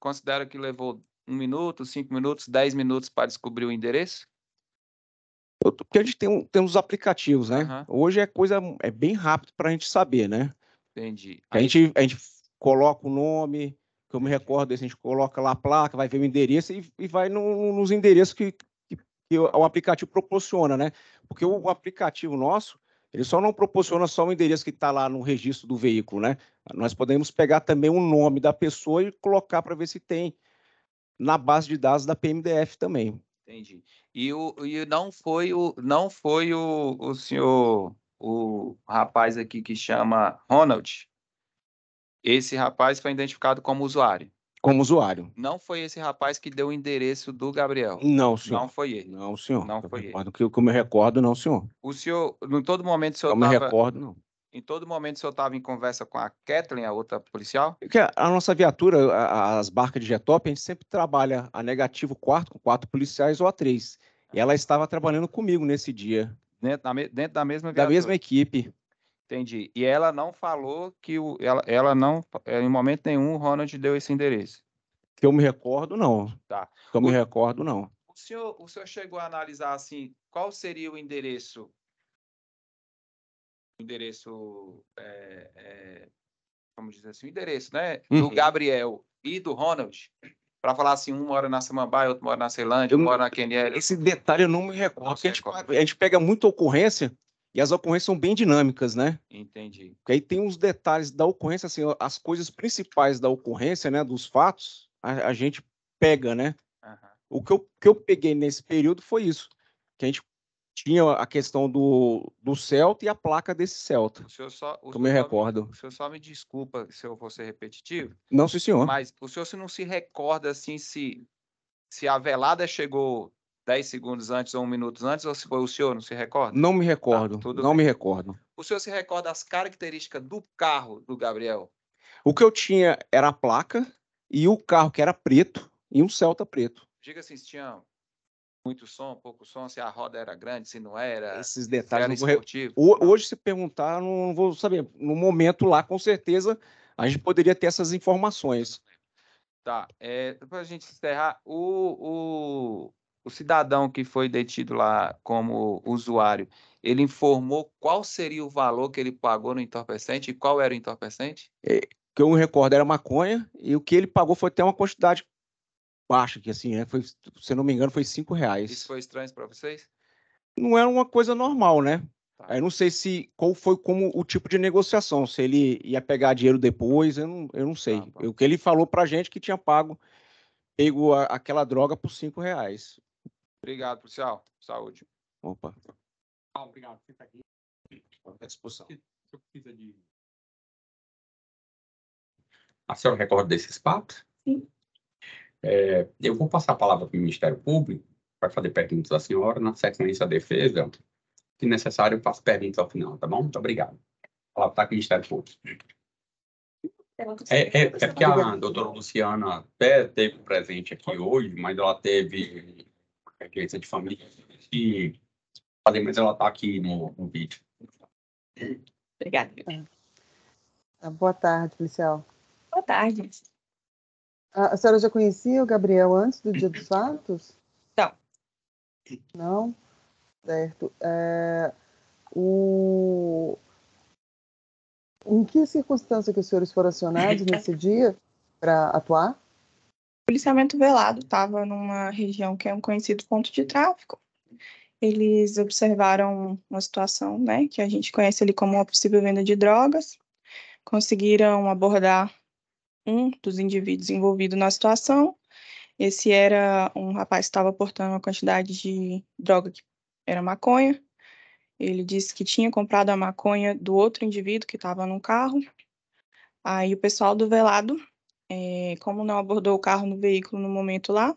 considera que levou 1 minuto, 5 minutos, 10 minutos para descobrir o endereço? Porque a gente tem uns aplicativos, né? Uhum. Hoje é bem rápido para a gente saber, né? Entendi. A gente coloca o nome, que eu me recordo, a gente coloca lá a placa, vai ver o endereço e vai nos endereços que o aplicativo proporciona, né? Porque o aplicativo nosso, ele só não proporciona só o endereço que está lá no registro do veículo, né? Nós podemos pegar também o nome da pessoa e colocar para ver se tem na base de dados da PMDF também. Entendi. E não foi o senhor, o rapaz aqui que chama Ronald. Esse rapaz foi identificado como usuário. Como usuário. Não foi esse rapaz que deu o endereço do Gabriel. Não, senhor. Não foi ele. Não, senhor. Não foi ele. Que eu me recordo, não, senhor. O senhor, em todo momento, o senhor Eu me recordo, não. Em todo momento, o senhor estava em conversa com a Kathleen, a outra policial? Porque a nossa viatura, as barcas de Getop, a gente sempre trabalha a negativo 4, com 4 policiais ou a 3. E ela estava trabalhando comigo nesse dia. Dentro da mesma viatura? Da mesma equipe. Entendi. E ela não falou que ela não, em momento nenhum, o Ronald deu esse endereço? Que eu me recordo, não. Tá. Que eu me recordo, não. O senhor chegou a analisar, assim, qual seria o endereço? Vamos dizer assim, o endereço, né? Do Gabriel e do Ronald, para falar assim, um mora na Samambaia, outro mora na Ceilândia, um mora na Queniel. Esse detalhe eu não me recordo. A gente pega muita ocorrência e as ocorrências são bem dinâmicas, né? Entendi. Porque aí tem os detalhes da ocorrência, assim, as coisas principais da ocorrência, né? Dos fatos, a gente pega, né? O que eu peguei nesse período foi isso, que a gente tinha a questão do Celta e a placa desse Celta. Eu me recordo. O senhor só me desculpa se eu for ser repetitivo. Não, sim, senhor. Mas o senhor não se recorda assim se a velada chegou 10 segundos antes ou 1 minuto antes, ou se foi o senhor, não se recorda? Não me recordo. Não me recordo. O senhor se recorda das características do carro do Gabriel? O que eu tinha era a placa e o carro que era preto e um Celta preto. Diga assim, se tinha muito som, pouco som, se a roda era grande, se não era. Esses detalhes era esportivo. Hoje, se perguntar, não vou saber. No momento lá, com certeza, a gente poderia ter essas informações. Tá. Para a gente encerrar, o cidadão que foi detido lá como usuário, ele informou qual seria o valor que ele pagou no entorpecente e qual era o entorpecente? O que eu me recordo era maconha e o que ele pagou foi até uma quantidade baixa, que assim, né? Foi, se eu não me engano, foi R$5. Isso foi estranho para vocês? Não era uma coisa normal, né? Tá. Aí não sei qual foi como o tipo de negociação, se ele ia pegar dinheiro depois, eu não sei. Tá. O que ele falou pra gente que tinha pego aquela droga por R$5. Obrigado, policial. Saúde. Opa. Obrigado. Fica aqui. À disposição. A senhora recorda desses fatos? Sim. Eu vou passar a palavra para o Ministério Público para fazer perguntas à senhora. Na sequência, a defesa, se necessário, eu faço perguntas ao final, tá bom? Muito obrigado. A palavra está com o Ministério Público. Porque a doutora Luciana até esteve presente aqui hoje, mas ela teve uma urgência de família, mas ela está aqui no vídeo. Obrigada. Boa tarde, policial. Boa tarde. A senhora já conhecia o Gabriel antes do dia dos fatos? Não. Não? Certo. Em que circunstância que os senhores foram acionados nesse dia para atuar? O policiamento velado estava numa região que é um conhecido ponto de tráfico. Eles observaram uma situação, né, que a gente conhece ali como uma possível venda de drogas. conseguiram abordar um dos indivíduos envolvidos na situação. Esse era um rapaz que estava portando uma quantidade de droga que era maconha. Ele disse que tinha comprado a maconha do outro indivíduo que estava no carro. Aí o pessoal do velado, como não abordou o carro no veículo no momento lá,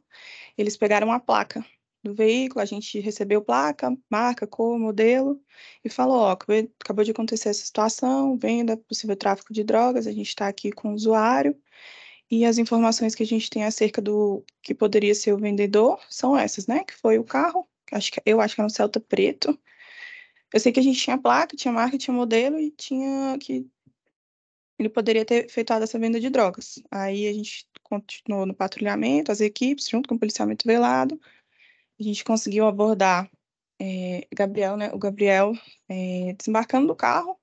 eles pegaram a placa do veículo, a gente recebeu placa, marca, cor, modelo, e falou, ó, acabou de acontecer essa situação, venda, possível tráfico de drogas, a gente está aqui com o usuário, e as informações que a gente tem acerca do que poderia ser o vendedor são essas, né? Que foi o carro, eu acho que era um Celta preto. Eu sei que a gente tinha placa, tinha marca, tinha modelo e tinha que ele poderia ter efetuado essa venda de drogas. Aí a gente continuou no patrulhamento, as equipes, junto com o policiamento velado. A gente conseguiu abordar Gabriel, né? O Gabriel desembarcando do carro.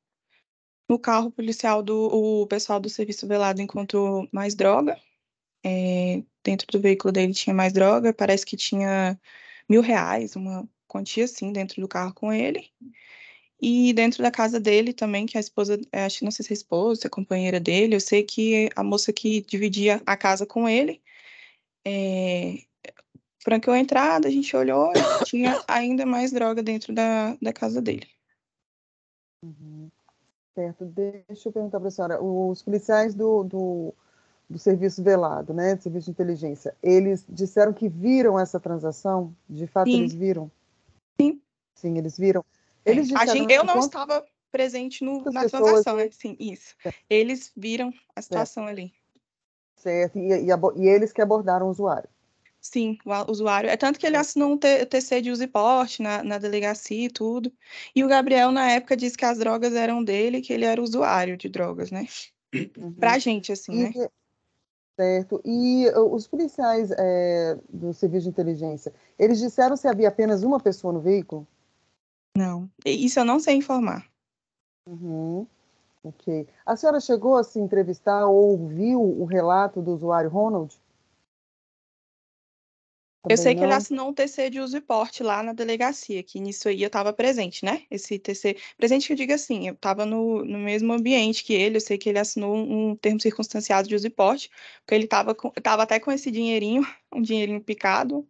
No carro policial, o pessoal do serviço velado encontrou mais droga. Dentro do veículo dele tinha mais droga. Parece que tinha R$ 1.000, uma quantia assim, dentro do carro com ele. E dentro da casa dele também, que a esposa, acho que não sei se é a esposa, se é a companheira dele, eu sei que a moça que dividia a casa com ele, franqueou a entrada, a gente olhou e tinha ainda mais droga dentro da casa dele. Uhum. Certo. Deixa eu perguntar para a senhora, os policiais do serviço velado, né, do serviço de inteligência, eles disseram que viram essa transação? De fato, Sim. eles viram? Sim. Sim, eles viram. Eles disseram eu não estava presente na transação, né? Sim, isso. Eles viram a situação ali. Certo, e eles que abordaram o usuário. Sim, o usuário. É tanto que ele assinou um TC de uso e porte na delegacia e tudo. E o Gabriel, na época, disse que as drogas eram dele, que ele era usuário de drogas, né? Pra gente, assim, né? Certo. E os policiais do serviço de inteligência, eles disseram se havia apenas uma pessoa no veículo? Não. Isso eu não sei informar. Uhum. Ok. A senhora chegou a se entrevistar ou ouviu o relato do usuário Ronald? Eu sei que ele não? assinou um TC de uso e porte lá na delegacia, que nisso aí eu estava presente, né? Esse TC. Presente que eu digo assim, eu estava no mesmo ambiente que ele, eu sei que ele assinou um termo circunstanciado de uso e porte, porque ele estava até com esse dinheirinho, um dinheirinho picado,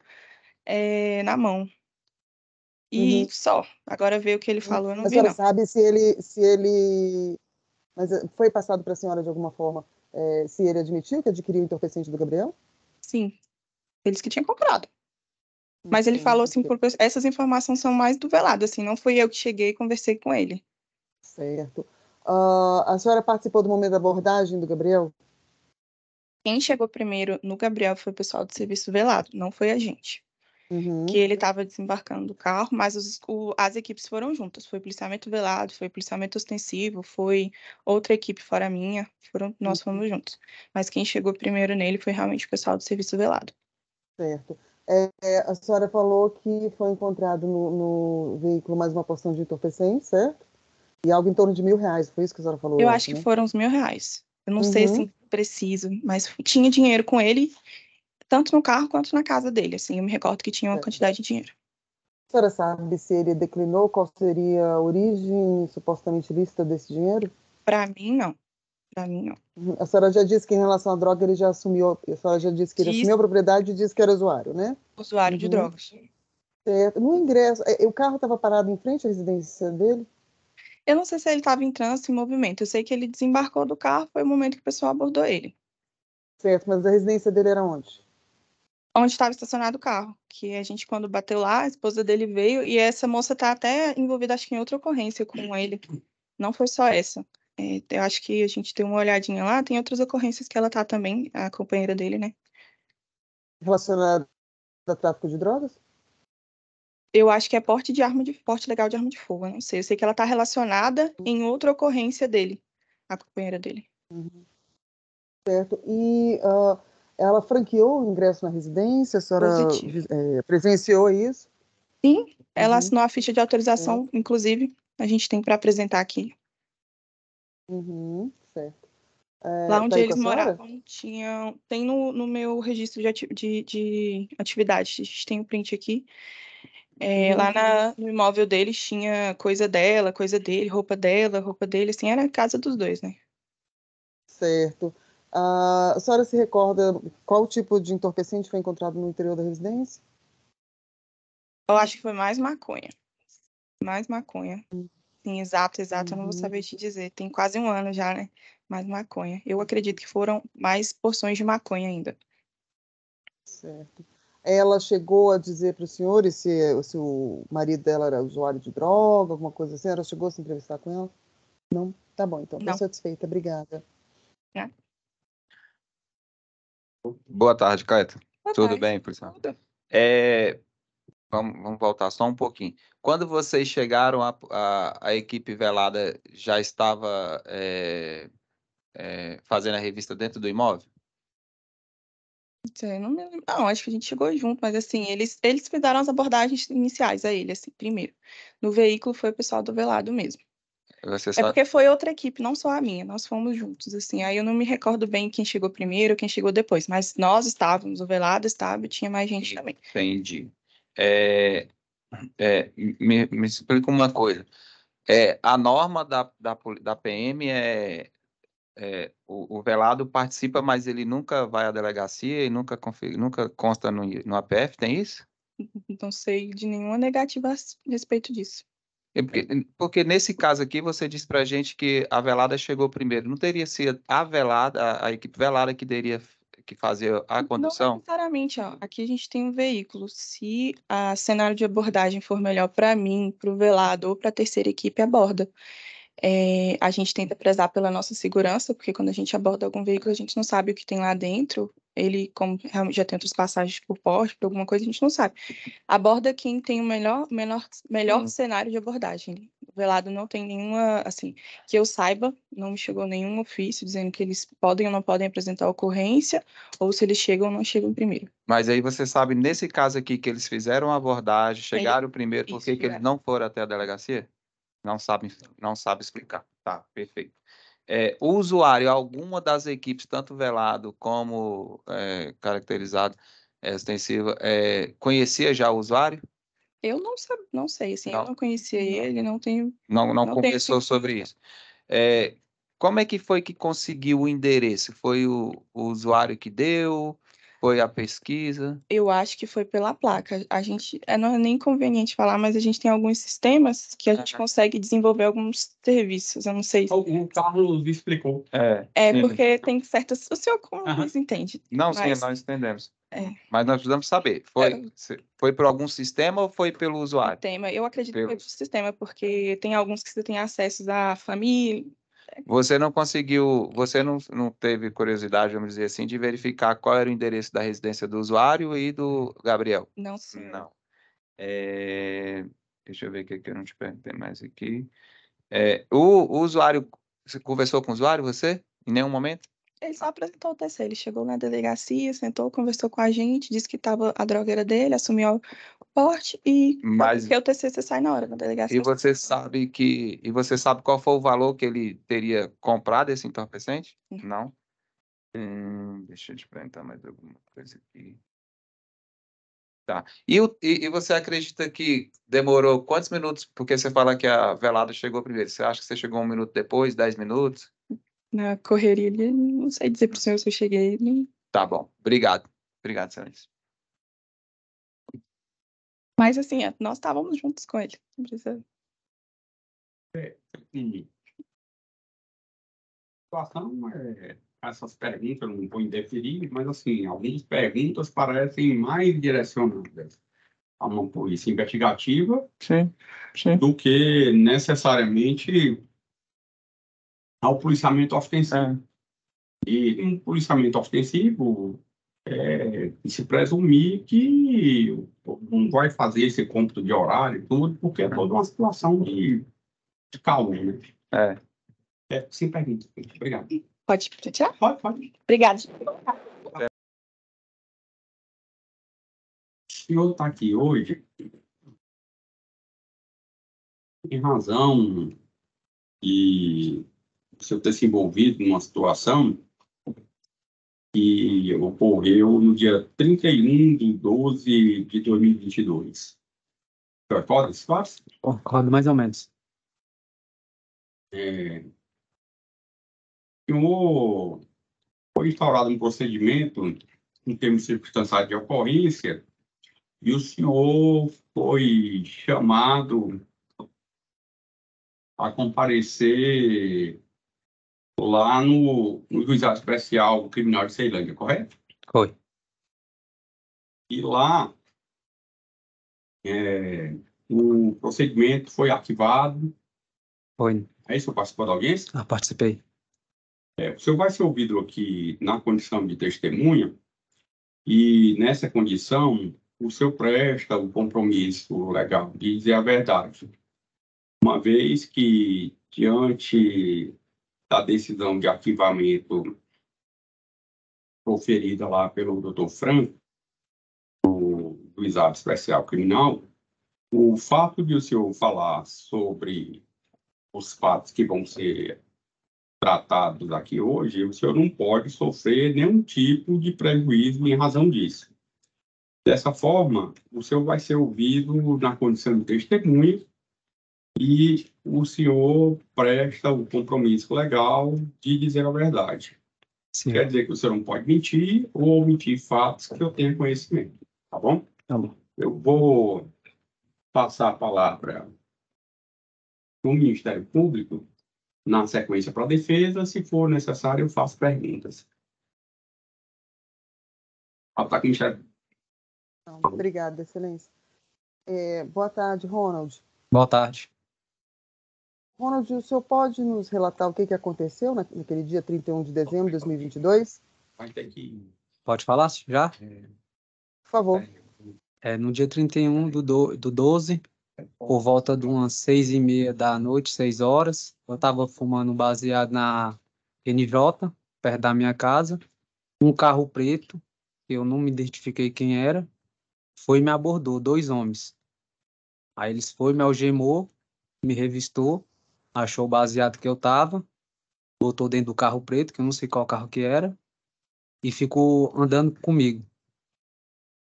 na mão. E só. Agora ver o que ele falou, eu não A vi, senhora não. sabe se ele... Mas foi passado para a senhora de alguma forma se ele admitiu que adquiriu o entorpecente do Gabriel? Sim. Eles que tinham comprado. Mas ele falou assim, essas informações são mais do velado, assim, não fui eu que cheguei e conversei com ele. Certo. A senhora participou do momento da abordagem do Gabriel? Quem chegou primeiro no Gabriel foi o pessoal do serviço velado, não foi a gente. Que ele estava desembarcando do carro, mas as equipes foram juntas. Foi policiamento velado, foi policiamento ostensivo, foi outra equipe fora minha, nós fomos juntos. Mas quem chegou primeiro nele foi realmente o pessoal do serviço velado. Certo. A senhora falou que foi encontrado no veículo mais uma porção de entorpecente, certo? E algo em torno de R$ 1.000, foi isso que a senhora falou? Eu acho que foram uns R$ 1.000. Eu não sei, assim, preciso, mas tinha dinheiro com ele, tanto no carro quanto na casa dele, assim. Eu me recordo que tinha uma quantidade de dinheiro. A senhora sabe se ele declinou qual seria a origem supostamente lícita desse dinheiro? Para mim, não. Para mim, não. A senhora já disse que em relação à droga ele já assumiu, a senhora já disse que ele assumiu a propriedade e disse que era usuário, né? Usuário de drogas. Certo. No ingresso, o carro estava parado em frente à residência dele? Eu não sei se ele estava em trânsito, em movimento. Eu sei que ele desembarcou do carro, foi o momento que o pessoal abordou ele. Certo, mas a residência dele era onde? Onde estava estacionado o carro. Que a gente, quando bateu lá, a esposa dele veio e essa moça está até envolvida, acho que em outra ocorrência com ele. Não foi só essa. Eu acho que a gente deu uma olhadinha lá, tem outras ocorrências que ela tá também, a companheira dele, né? Relacionado a tráfico de drogas? Eu acho que é porte legal de arma de fogo, eu não sei. Eu sei que ela está relacionada em outra ocorrência dele, a companheira dele. Certo. E ela franqueou o ingresso na residência? A senhora presenciou isso? Sim, ela assinou a ficha de autorização, inclusive, a gente tem para apresentar aqui. Certo. Lá onde tá eles moravam, tem no meu registro de atividades, a gente tem um print aqui. Lá no imóvel deles tinha coisa dela, coisa dele, roupa dela, roupa dele, assim, era a casa dos dois, né? Certo. A senhora se recorda qual tipo de entorpecente foi encontrado no interior da residência? Eu acho que foi mais maconha. Mais maconha. Sim, exato, eu não vou saber te dizer. Tem quase um ano já, né? Mais maconha. Eu acredito que foram mais porções de maconha ainda. Certo. Ela chegou a dizer para os senhores se o marido dela era usuário de droga, alguma coisa assim? Ela chegou a se entrevistar com ela? Não? Tá bom, então. Estou Não. satisfeita. Obrigada. Boa tarde, Caeta. Boa Tudo tarde. bem, policial? Tudo. Vamos voltar só um pouquinho. Quando vocês chegaram, a equipe velada já estava fazendo a revista dentro do imóvel? Não me lembro. Não, acho que a gente chegou junto, mas assim, eles fizeram as abordagens iniciais a ele, assim, primeiro. No veículo foi o pessoal do velado mesmo. Você É sabe? porque foi outra equipe, não só a minha, nós fomos juntos, assim. Aí eu não me recordo bem quem chegou primeiro, quem chegou depois, mas nós estávamos, o velado estava e tinha mais gente também. Entendi. Me explica uma coisa. A norma da PM o velado participa, mas ele nunca vai à delegacia e nunca consta no APF, tem isso? Não sei de nenhuma negativa a respeito disso. Porque nesse caso aqui você disse pra gente que a velada chegou primeiro. Não teria sido a velada, a equipe velada que fazia a Não condução? necessariamente, ó. Aqui a gente tem um veículo. Se a cenário de abordagem for melhor para mim, para o velado ou para a terceira equipe, aborda. A gente tenta prezar pela nossa segurança, porque quando a gente aborda algum veículo, a gente não sabe o que tem lá dentro. Ele, como realmente já tem outras passagens por porte, por alguma coisa, a gente não sabe. Aborda quem tem o melhor cenário de abordagem. O velado não tem nenhuma, assim, que eu saiba, não me chegou nenhum ofício dizendo que eles podem ou não podem apresentar ocorrência, ou se eles chegam ou não chegam primeiro. Mas aí você sabe, nesse caso aqui, que eles fizeram a abordagem, chegaram primeiro, por Isso, que eles fizeram. não foram até a delegacia? Não sabe explicar. Tá, perfeito. O usuário, alguma das equipes, tanto velado como caracterizado, extensiva, conhecia já o usuário? Eu não sei, assim, eu Não. não conhecia ele, não tenho. Não Não tenho conversou sobre isso. Como é que foi que conseguiu o endereço? Foi o usuário que deu? Foi a pesquisa? Eu acho que foi pela placa. A gente, não é nem conveniente falar, mas a gente tem alguns sistemas que a gente consegue desenvolver alguns serviços. Eu não sei. O Carlos explicou. Sim. Porque tem certas. O senhor como mais entende? Não, sim, Mas, nós entendemos. É. Mas nós precisamos saber. Foi por algum sistema ou foi pelo usuário? Sistema. Eu acredito que foi pelo sistema, porque tem alguns que você tem acesso à família. Você não teve curiosidade, vamos dizer assim, de verificar qual era o endereço da residência do usuário e do Gabriel? Não, senhor. Não. Deixa eu ver o que eu não te perguntei mais aqui. O usuário, você conversou com o usuário, você? Em nenhum momento? Ele só apresentou o TC. Ele chegou na delegacia, sentou, conversou com a gente, disse que a droga era dele, assumiu o porte e porque o TC você sai na hora na delegacia. E você sabe qual foi o valor que ele teria comprado esse entorpecente? Não? Deixa eu te perguntar mais alguma coisa aqui. Tá. E você acredita que demorou quantos minutos? Porque você fala que a velada chegou primeiro. Você acha que você chegou 1 minuto depois, 10 minutos? Na correria ali, não sei dizer para o senhor se eu cheguei. Tá bom. Obrigado. Obrigado, Celeste. Mas assim, nós estávamos juntos com ele. Não precisa. Sim. A situação essas perguntas, eu não vou interferir, mas assim, algumas perguntas parecem mais direcionadas a uma polícia investigativa Sim. do que necessariamente ao policiamento ostensivo. E um policiamento ostensivo se presumir que não vai fazer esse cômputo de horário e tudo, porque é toda uma situação de calma, né? Sem pergunta. Obrigado. Pode tirar? Pode. Obrigada. O senhor está aqui hoje em razão de o senhor ter se envolvido numa situação que ocorreu no dia 31/12/2022. O senhor recorda esse fato? Concordo mais ou menos. senhor foi instaurado um procedimento em termos circunstanciais de ocorrência e o senhor foi chamado a comparecer lá no Juizado Especial Criminal de Ceilândia, correto? Foi. E lá o procedimento foi arquivado. Foi. É isso, participou da audiência? Participei. O senhor vai ser ouvido aqui na condição de testemunha e, nessa condição, o senhor presta o compromisso legal de dizer a verdade, uma vez que, diante da decisão de arquivamento proferida lá pelo Dr. Franco, do Juizado Especial Criminal, o fato de o senhor falar sobre os fatos que vão ser tratados aqui hoje, o senhor não pode sofrer nenhum tipo de prejuízo em razão disso. Dessa forma, o senhor vai ser ouvido na condição de testemunha e o senhor presta o compromisso legal de dizer a verdade. Sim. Quer dizer que o senhor não pode mentir ou omitir fatos que eu tenha conhecimento, tá bom? Tá bom. Eu vou passar a palavra no Ministério Público, na sequência para a defesa. Se for necessário, eu faço perguntas. Tá aqui, Michel. Obrigada, Excelência. Boa tarde, Ronald. Boa tarde. Ronald, o senhor pode nos relatar o que aconteceu naquele dia 31 de dezembro de 2022? Vai ter que... Pode falar já? Por favor. No dia 31 do 12, por volta de umas 6h30 da noite, 6 horas, eu estava fumando baseado na NJ, perto da minha casa. Um carro preto, que eu não me identifiquei quem era, foi e me abordou, 2 homens. Aí eles foram, me algemou, me revistou, achou o baseado que eu estava, botou dentro do carro preto, que eu não sei qual carro que era, e ficou andando comigo.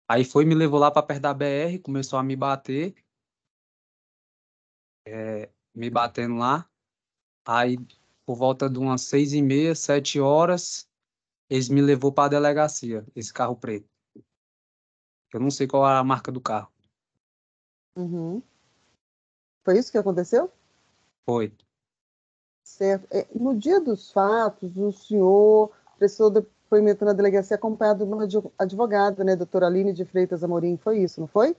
Aí foi, me levou lá para perto da BR, começou a me bater, me batendo lá. Aí, por volta de umas 6h30, 7 horas, eles me levou para a delegacia, esse carro preto. Eu não sei qual era a marca do carro. Uhum. Foi isso que aconteceu? Foi. Certo. No dia dos fatos, o senhor prestou depoimento na delegacia acompanhado de uma advogada, né, doutora Aline de Freitas Amorim, foi isso, não foi?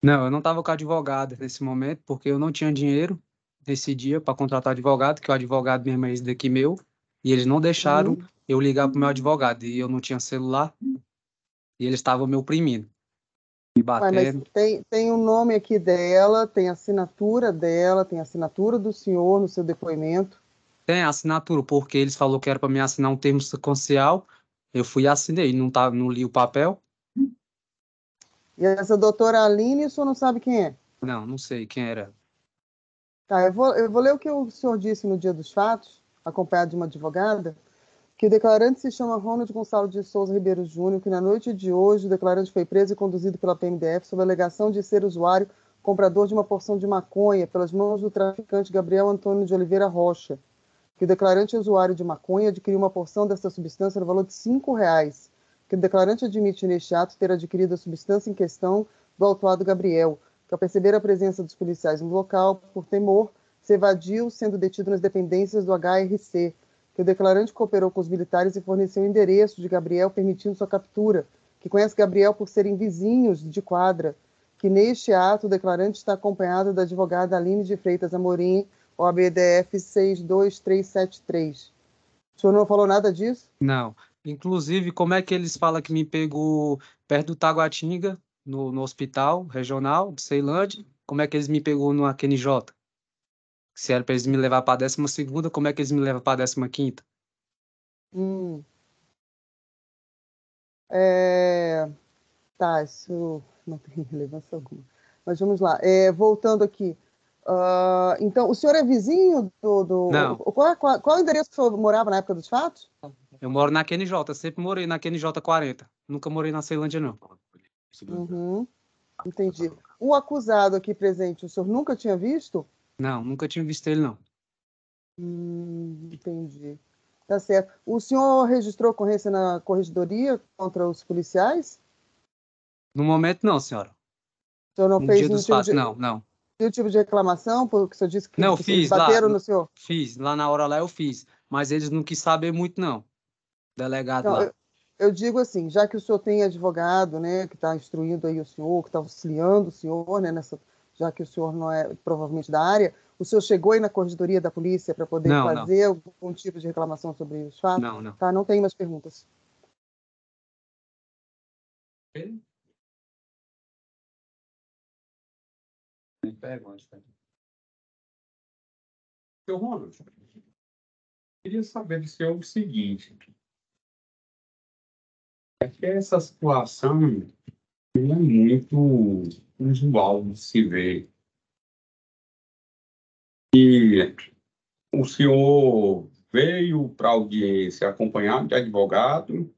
Não, eu não estava com a advogada nesse momento, porque eu não tinha dinheiro nesse dia para contratar advogado, que o advogado mesmo é esse daqui meu, e eles não deixaram eu ligar para o meu advogado, e eu não tinha celular, e eles estavam me oprimindo, me batendo. Mas tem o nome aqui dela, tem a assinatura dela, tem a assinatura do senhor no seu depoimento. Tem a assinatura, porque eles falaram que era para me assinar um termo sequencial, eu fui e assinei, não li o papel. E essa doutora Aline, o senhor não sabe quem é? Não sei quem era. Tá, eu vou ler o que o senhor disse no dia dos fatos, acompanhado de uma advogada, que o declarante se chama Ronald Gonçalo de Souza Ribeiro Júnior, que na noite de hoje o declarante foi preso e conduzido pela PMDF sob a alegação de ser usuário comprador de uma porção de maconha pelas mãos do traficante Gabriel Antônio de Oliveira Rocha, que o declarante usuário de maconha adquiriu uma porção dessa substância no valor de R$5, que o declarante admite neste ato ter adquirido a substância em questão do autuado Gabriel, que ao perceber a presença dos policiais no local, por temor, se evadiu, sendo detido nas dependências do HRC, que o declarante cooperou com os militares e forneceu o endereço de Gabriel, permitindo sua captura, que conhece Gabriel por serem vizinhos de quadra, que neste ato o declarante está acompanhado da advogada Aline de Freitas Amorim, OABDF 62373. O senhor não falou nada disso? Não. Inclusive, como é que eles falam que me pegou perto do Taguatinga, no hospital regional de Ceilândia? Como é que eles me pegou no QNJ? Se era para eles me levar para a 12ª, como é que eles me levam para a 15ª? Tá, isso não tem relevância alguma. Mas vamos lá. Voltando aqui. Então, o senhor é vizinho do... Não. Qual o endereço que o senhor morava na época dos fatos? Eu moro na QNJ, sempre morei na QNJ 40. Nunca morei na Ceilândia, não. Uhum, entendi. O acusado aqui presente, o senhor nunca tinha visto? Não, nunca tinha visto ele, não. Entendi. Tá certo. O senhor registrou ocorrência na corregedoria contra os policiais? No momento, não, senhora. O senhor não No fez dia nenhum dos tipo fatos, de, não. nenhum tipo de reclamação, porque o senhor disse que Não, eles fiz lá, bateram no senhor? fiz. Lá na hora lá eu fiz. Mas eles não quis saber muito, não. Delegado Não, lá. eu digo assim, já que o senhor tem advogado, né, que está instruindo aí o senhor, que está auxiliando o senhor, né, já que o senhor não é provavelmente da área, o senhor chegou aí na corregedoria da polícia para poder Não. fazer algum tipo de reclamação sobre os fatos? Não. Tá, não tem mais perguntas. Tem perguntas. Seu Ronald, queria saber do senhor o seguinte: é que essa situação não é muito usual de se ver. E o senhor veio para a audiência acompanhado de advogado.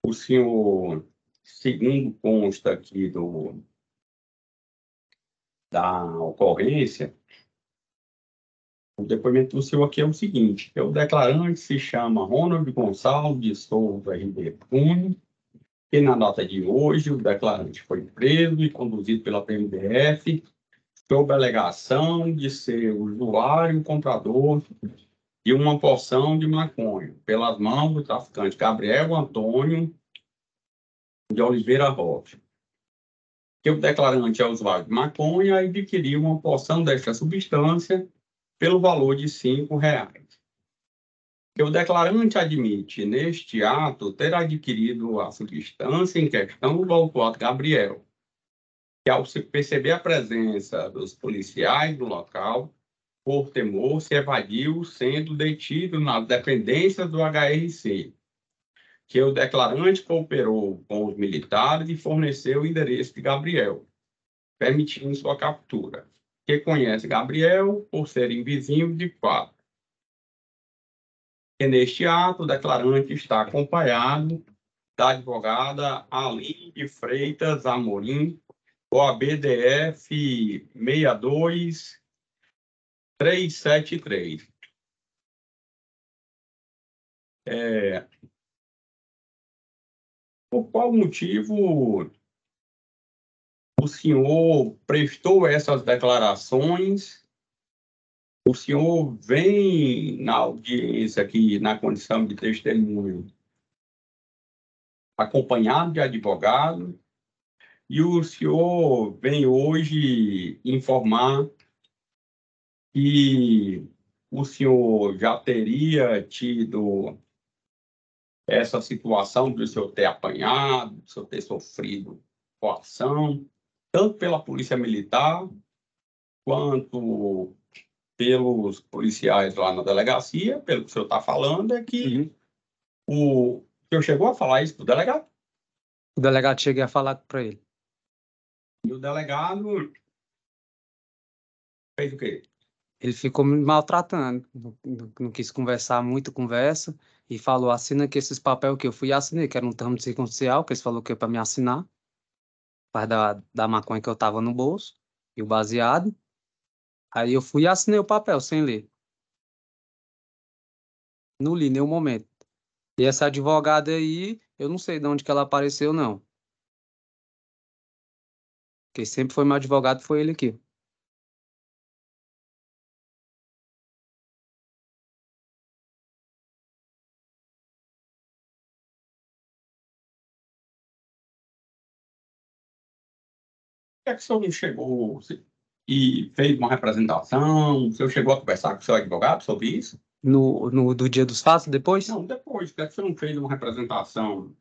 O senhor, segundo consta aqui da ocorrência, o depoimento do senhor aqui é o seguinte: o declarante se chama Ronald Gonçalves de Souza RD Cunha, e na data de hoje o declarante foi preso e conduzido pela PMDF sob a alegação de ser usuário comprador de uma porção de maconha pelas mãos do traficante Gabriel Antônio de Oliveira Rocha. Que o declarante é usuário de maconha e adquiriu uma porção desta substância pelo valor de R$ 5. Que o declarante admite, neste ato, ter adquirido a substância em questão do autor Gabriel, que ao se perceber a presença dos policiais no local, por temor, se evadiu, sendo detido nas dependências do HRC, que o declarante cooperou com os militares e forneceu o endereço de Gabriel, permitindo sua captura, que conhece Gabriel por serem vizinhos de fato. E neste ato, o declarante está acompanhado da advogada Aline de Freitas Amorim, OAB-DF 62373. Por qual motivo o senhor prestou essas declarações? O senhor vem na audiência aqui, na condição de testemunho, acompanhado de advogado, e o senhor vem hoje informar que o senhor já teria tido essa situação de o senhor ter apanhado, de o senhor ter sofrido coação, tanto pela Polícia Militar, quanto pelos policiais lá na delegacia. Pelo que o senhor está falando, é que o senhor chegou a falar isso para o delegado? O delegado cheguei a falar para ele. E o delegado fez o quê? Ele ficou me maltratando, não quis conversar muito, conversa, e falou, assina aqui esses papéis que eu fui e assinei, que era um termo circunstancial, que eles falaram que é para me assinar, parte da maconha que eu tava no bolso, e o baseado. Aí eu fui e assinei o papel, sem ler. Não li em nenhum momento. E essa advogada aí, eu não sei de onde que ela apareceu, não. Quem sempre foi meu advogado foi ele aqui. Por que é que o senhor não chegou e fez uma representação? O senhor chegou a conversar com o seu advogado sobre isso? Do dia dos fatos, depois? Não, depois. Por que é que o senhor não fez uma representação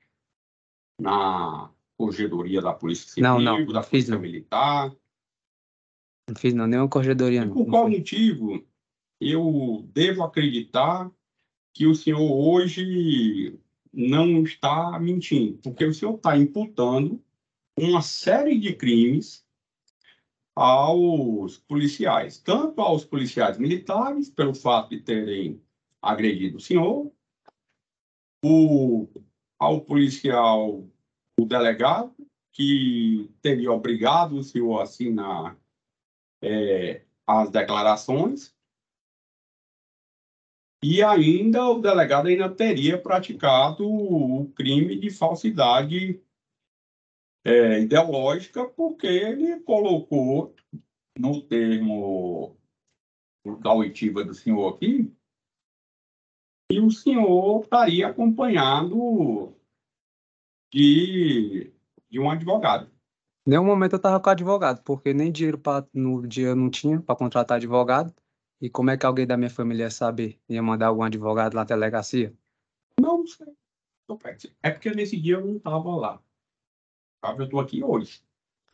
na corregedoria da Polícia Civil, da fiz Polícia não. Militar? Não fiz não, nenhuma corregedoria E não. por Não qual foi. motivo eu devo acreditar que o senhor hoje não está mentindo? Porque o senhor está imputando uma série de crimes aos policiais, tanto aos policiais militares, pelo fato de terem agredido o senhor, ao policial, o delegado, que teria obrigado o senhor a assinar as declarações, E ainda o delegado ainda teria praticado o crime de falsidade ideológica, porque ele colocou no termo da oitiva do senhor aqui, e o senhor estaria acompanhado de um advogado. Em nenhum momento eu estava com advogado, porque nem dinheiro no dia eu não tinha para contratar advogado. E como é que alguém da minha família ia saber? Ia mandar algum advogado lá na delegacia? Não sei. É porque nesse dia eu não estava lá. Eu estou aqui hoje.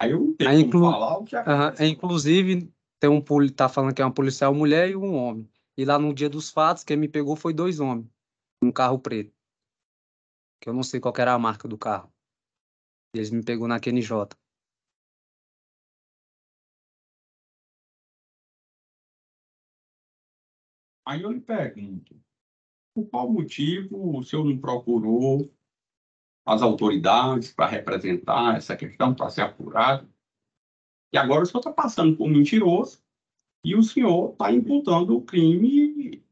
Aí eu não tenho como falar o que aconteceu. Inclusive, tá falando que é uma policial mulher e um homem. E lá no dia dos fatos, quem me pegou foi 2 homens, um carro preto, que eu não sei qual que era a marca do carro. Eles me pegou na QNJ. Aí eu lhe pergunto, por qual motivo o senhor não procurou as autoridades para representar essa questão, para ser apurado? E agora o senhor está passando por mentiroso e o senhor está imputando o crime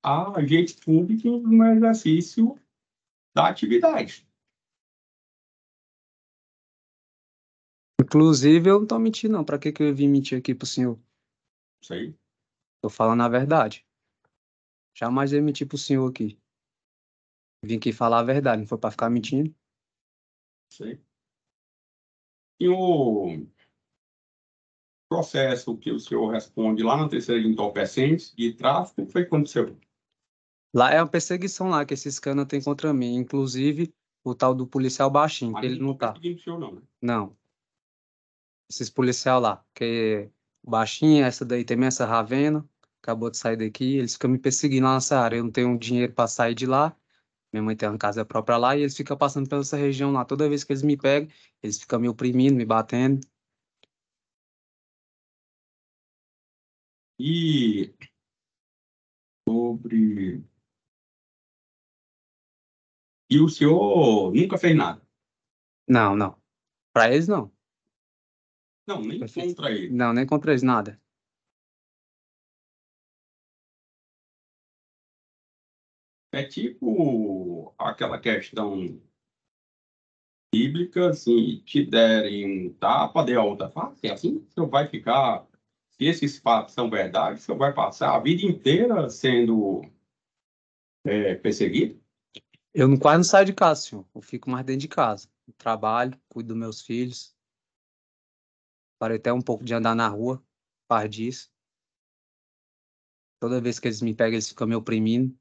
a agentes públicos no exercício da atividade. Inclusive, eu não tô mentindo, não. Para que eu vim mentir aqui pro senhor? Sei. Tô falando a verdade. Jamais eu menti pro senhor aqui. Vim aqui falar a verdade, não foi para ficar mentindo. Sei. E o processo que o senhor responde lá na terceira de entorpecentes de tráfico, foi que aconteceu? Lá é uma perseguição lá que esses canas têm contra mim. Inclusive, o tal do policial baixinho, Mas que ele não tá. perseguindo o senhor, não, né? Não. Esses policial lá, que baixinho, essa daí também, essa Ravena, acabou de sair daqui, eles ficam me perseguindo lá nessa área. Eu não tenho dinheiro para sair de lá. Minha mãe tem uma casa própria lá e eles ficam passando pela essa região lá. Toda vez que eles me pegam, eles ficam me oprimindo, me batendo. E sobre... E o senhor nunca fez nada? Não, não. Para eles, não. Não, nem contra ele. Não, nem contra eles, nada. É tipo aquela questão bíblica, assim, te derem um tapa, dê a outra face, é assim, o senhor vai ficar, se esses fatos são verdade, o senhor vai passar a vida inteira sendo perseguido? Eu não, quase não saio de casa, senhor. Eu fico mais dentro de casa. Eu trabalho, cuido dos meus filhos. Parei até um pouco de andar na rua, par disso. Toda vez que eles me pegam, eles ficam me oprimindo.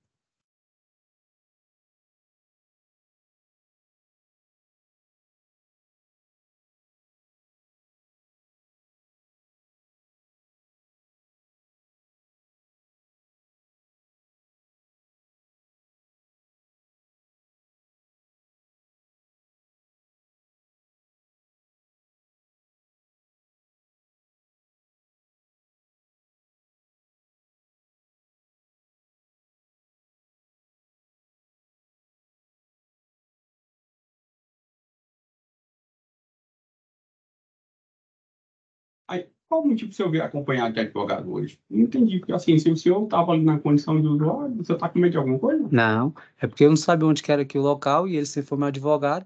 Aí, qual o motivo do senhor vir acompanhar de advogado hoje? Não entendi, porque assim, se o senhor estava ali na condição de usuário, o senhor está com medo de alguma coisa? Não, é porque eu não sabia onde que era aqui o local e ele sempre foi meu advogado.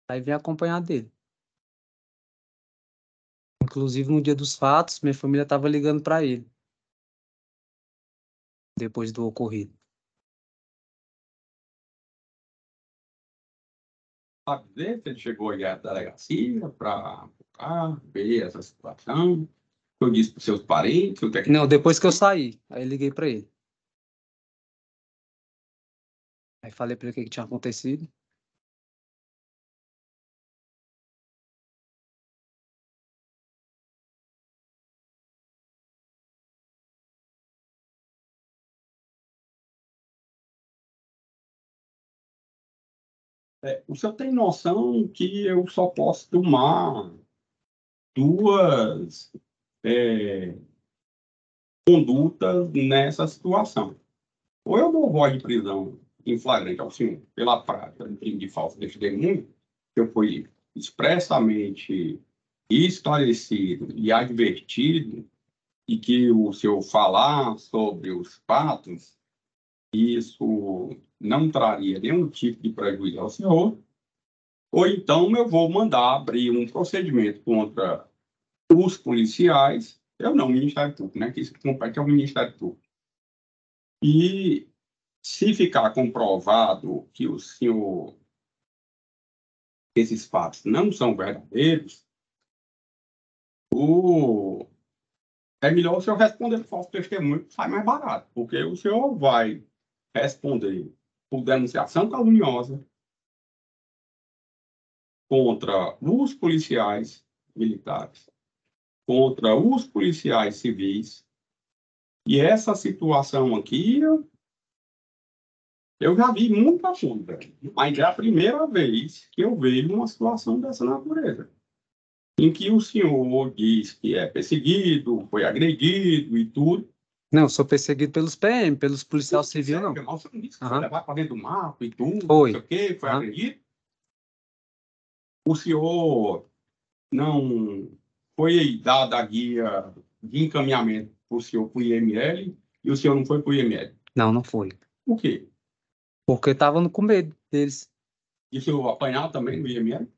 Aí vim acompanhar dele. Inclusive, no dia dos fatos, minha família estava ligando para ele. Depois do ocorrido. Sabe dizer se ele chegou aí à delegacia para ver essa situação? Eu disse para os seus parentes? O que é que... Não, depois que eu saí. Aí liguei para ele. Aí falei para ele o que tinha acontecido. O senhor tem noção que eu só posso tomar duas condutas nessa situação. Ou eu dou voz de prisão em flagrante ao senhor pela prática do crime de falso testemunho, que eu fui expressamente esclarecido e advertido, e que o senhor falar sobre os fatos isso não traria nenhum tipo de prejuízo ao senhor, ou então eu vou mandar abrir um procedimento contra os policiais, eu não, o Ministério Público, né, que isso compete ao Ministério Público. E se ficar comprovado que o senhor, esses fatos não são verdadeiros, é melhor o senhor responder por falso testemunho, que sai mais barato, porque o senhor vai responder por denunciação caluniosa contra os policiais militares, contra os policiais civis, e essa situação aqui, eu já vi muita coisa, mas é a primeira vez que eu vejo uma situação dessa natureza, em que o senhor diz que é perseguido, foi agredido e tudo. Não, eu sou perseguido pelos PM, pelos policiais civis, não. Você não disse que foi levar para dentro do mato e tudo, Foi. não sei o quê, foi agredido? O senhor não foi dada a guia de encaminhamento para o senhor para o IML e o senhor não foi para o IML? Não, não foi. Por quê? Porque eu tava com medo deles. E o senhor apanhar também no IML?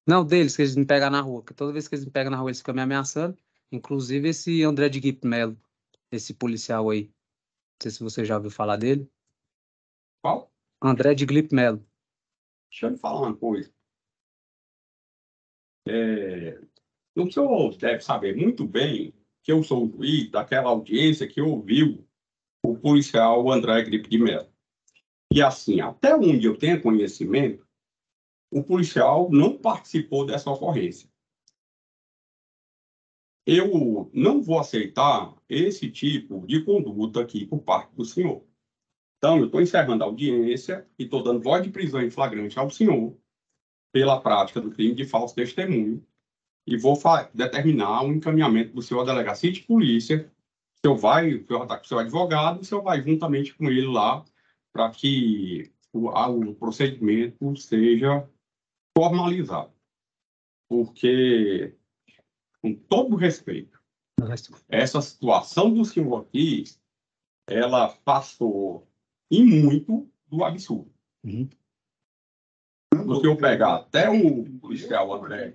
Não, deles, que eles me pegam na rua. Porque toda vez que eles me pegam na rua, eles ficam me ameaçando. Inclusive esse André de Guipe Melo, esse policial aí. Não sei se você já ouviu falar dele. Qual? André de Guipe Melo. Deixa eu lhe falar uma coisa. O senhor deve saber muito bem que eu sou o juiz daquela audiência que ouviu o policial André Gripe de Melo. E assim, até onde eu tenho conhecimento, o policial não participou dessa ocorrência. Eu não vou aceitar esse tipo de conduta aqui por parte do senhor. Então, eu estou encerrando a audiência e estou dando voz de prisão em flagrante ao senhor pela prática do crime de falso testemunho e vou determinar um encaminhamento do senhor à delegacia de polícia. O senhor vai estar com o seu advogado, o senhor vai juntamente com ele lá para que o procedimento seja formalizado. Porque, com todo respeito, essa situação do senhor aqui, ela passou e muito do absurdo. Porque eu pegar até o policial André...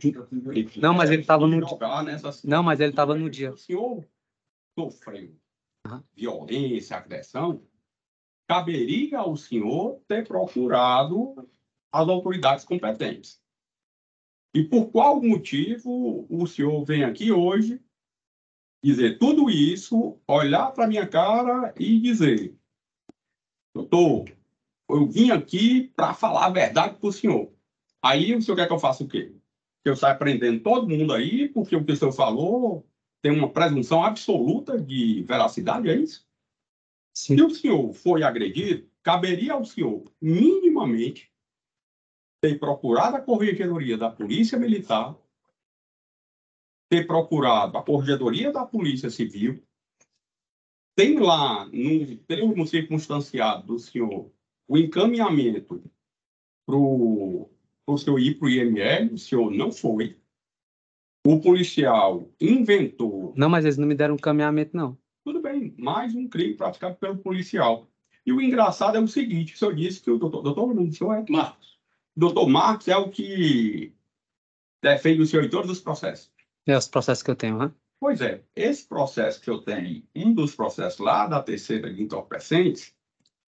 Não, mas ele estava no dia. Não, mas ele estava no dia. O senhor sofreu violência, agressão, caberia ao senhor ter procurado as autoridades competentes. E por qual motivo o senhor vem aqui hoje dizer tudo isso, olhar para minha cara e dizer: doutor, eu vim aqui para falar a verdade para o senhor. Aí o senhor quer que eu faça o quê? Que eu saia prendendo todo mundo aí, porque o que o senhor falou tem uma presunção absoluta de veracidade, é isso? Sim. Se o senhor foi agredido, caberia ao senhor, minimamente, ter procurado a Corregedoria da Polícia Militar, ter procurado a Corregedoria da Polícia Civil, tem lá, no termo circunstanciado do senhor, o encaminhamento para o senhor ir para o IML, o senhor não foi. O policial inventou... Não, mas eles não me deram encaminhamento, não. Tudo bem, mais um crime praticado pelo policial. E o engraçado é o seguinte, o senhor disse que o doutor o senhor é Marcos. O doutor Marcos é o que defende o senhor em todos os processos. É os processos que eu tenho, né? Pois é, esse processo que eu tenho, um dos processos lá da terceira de entorpecentes,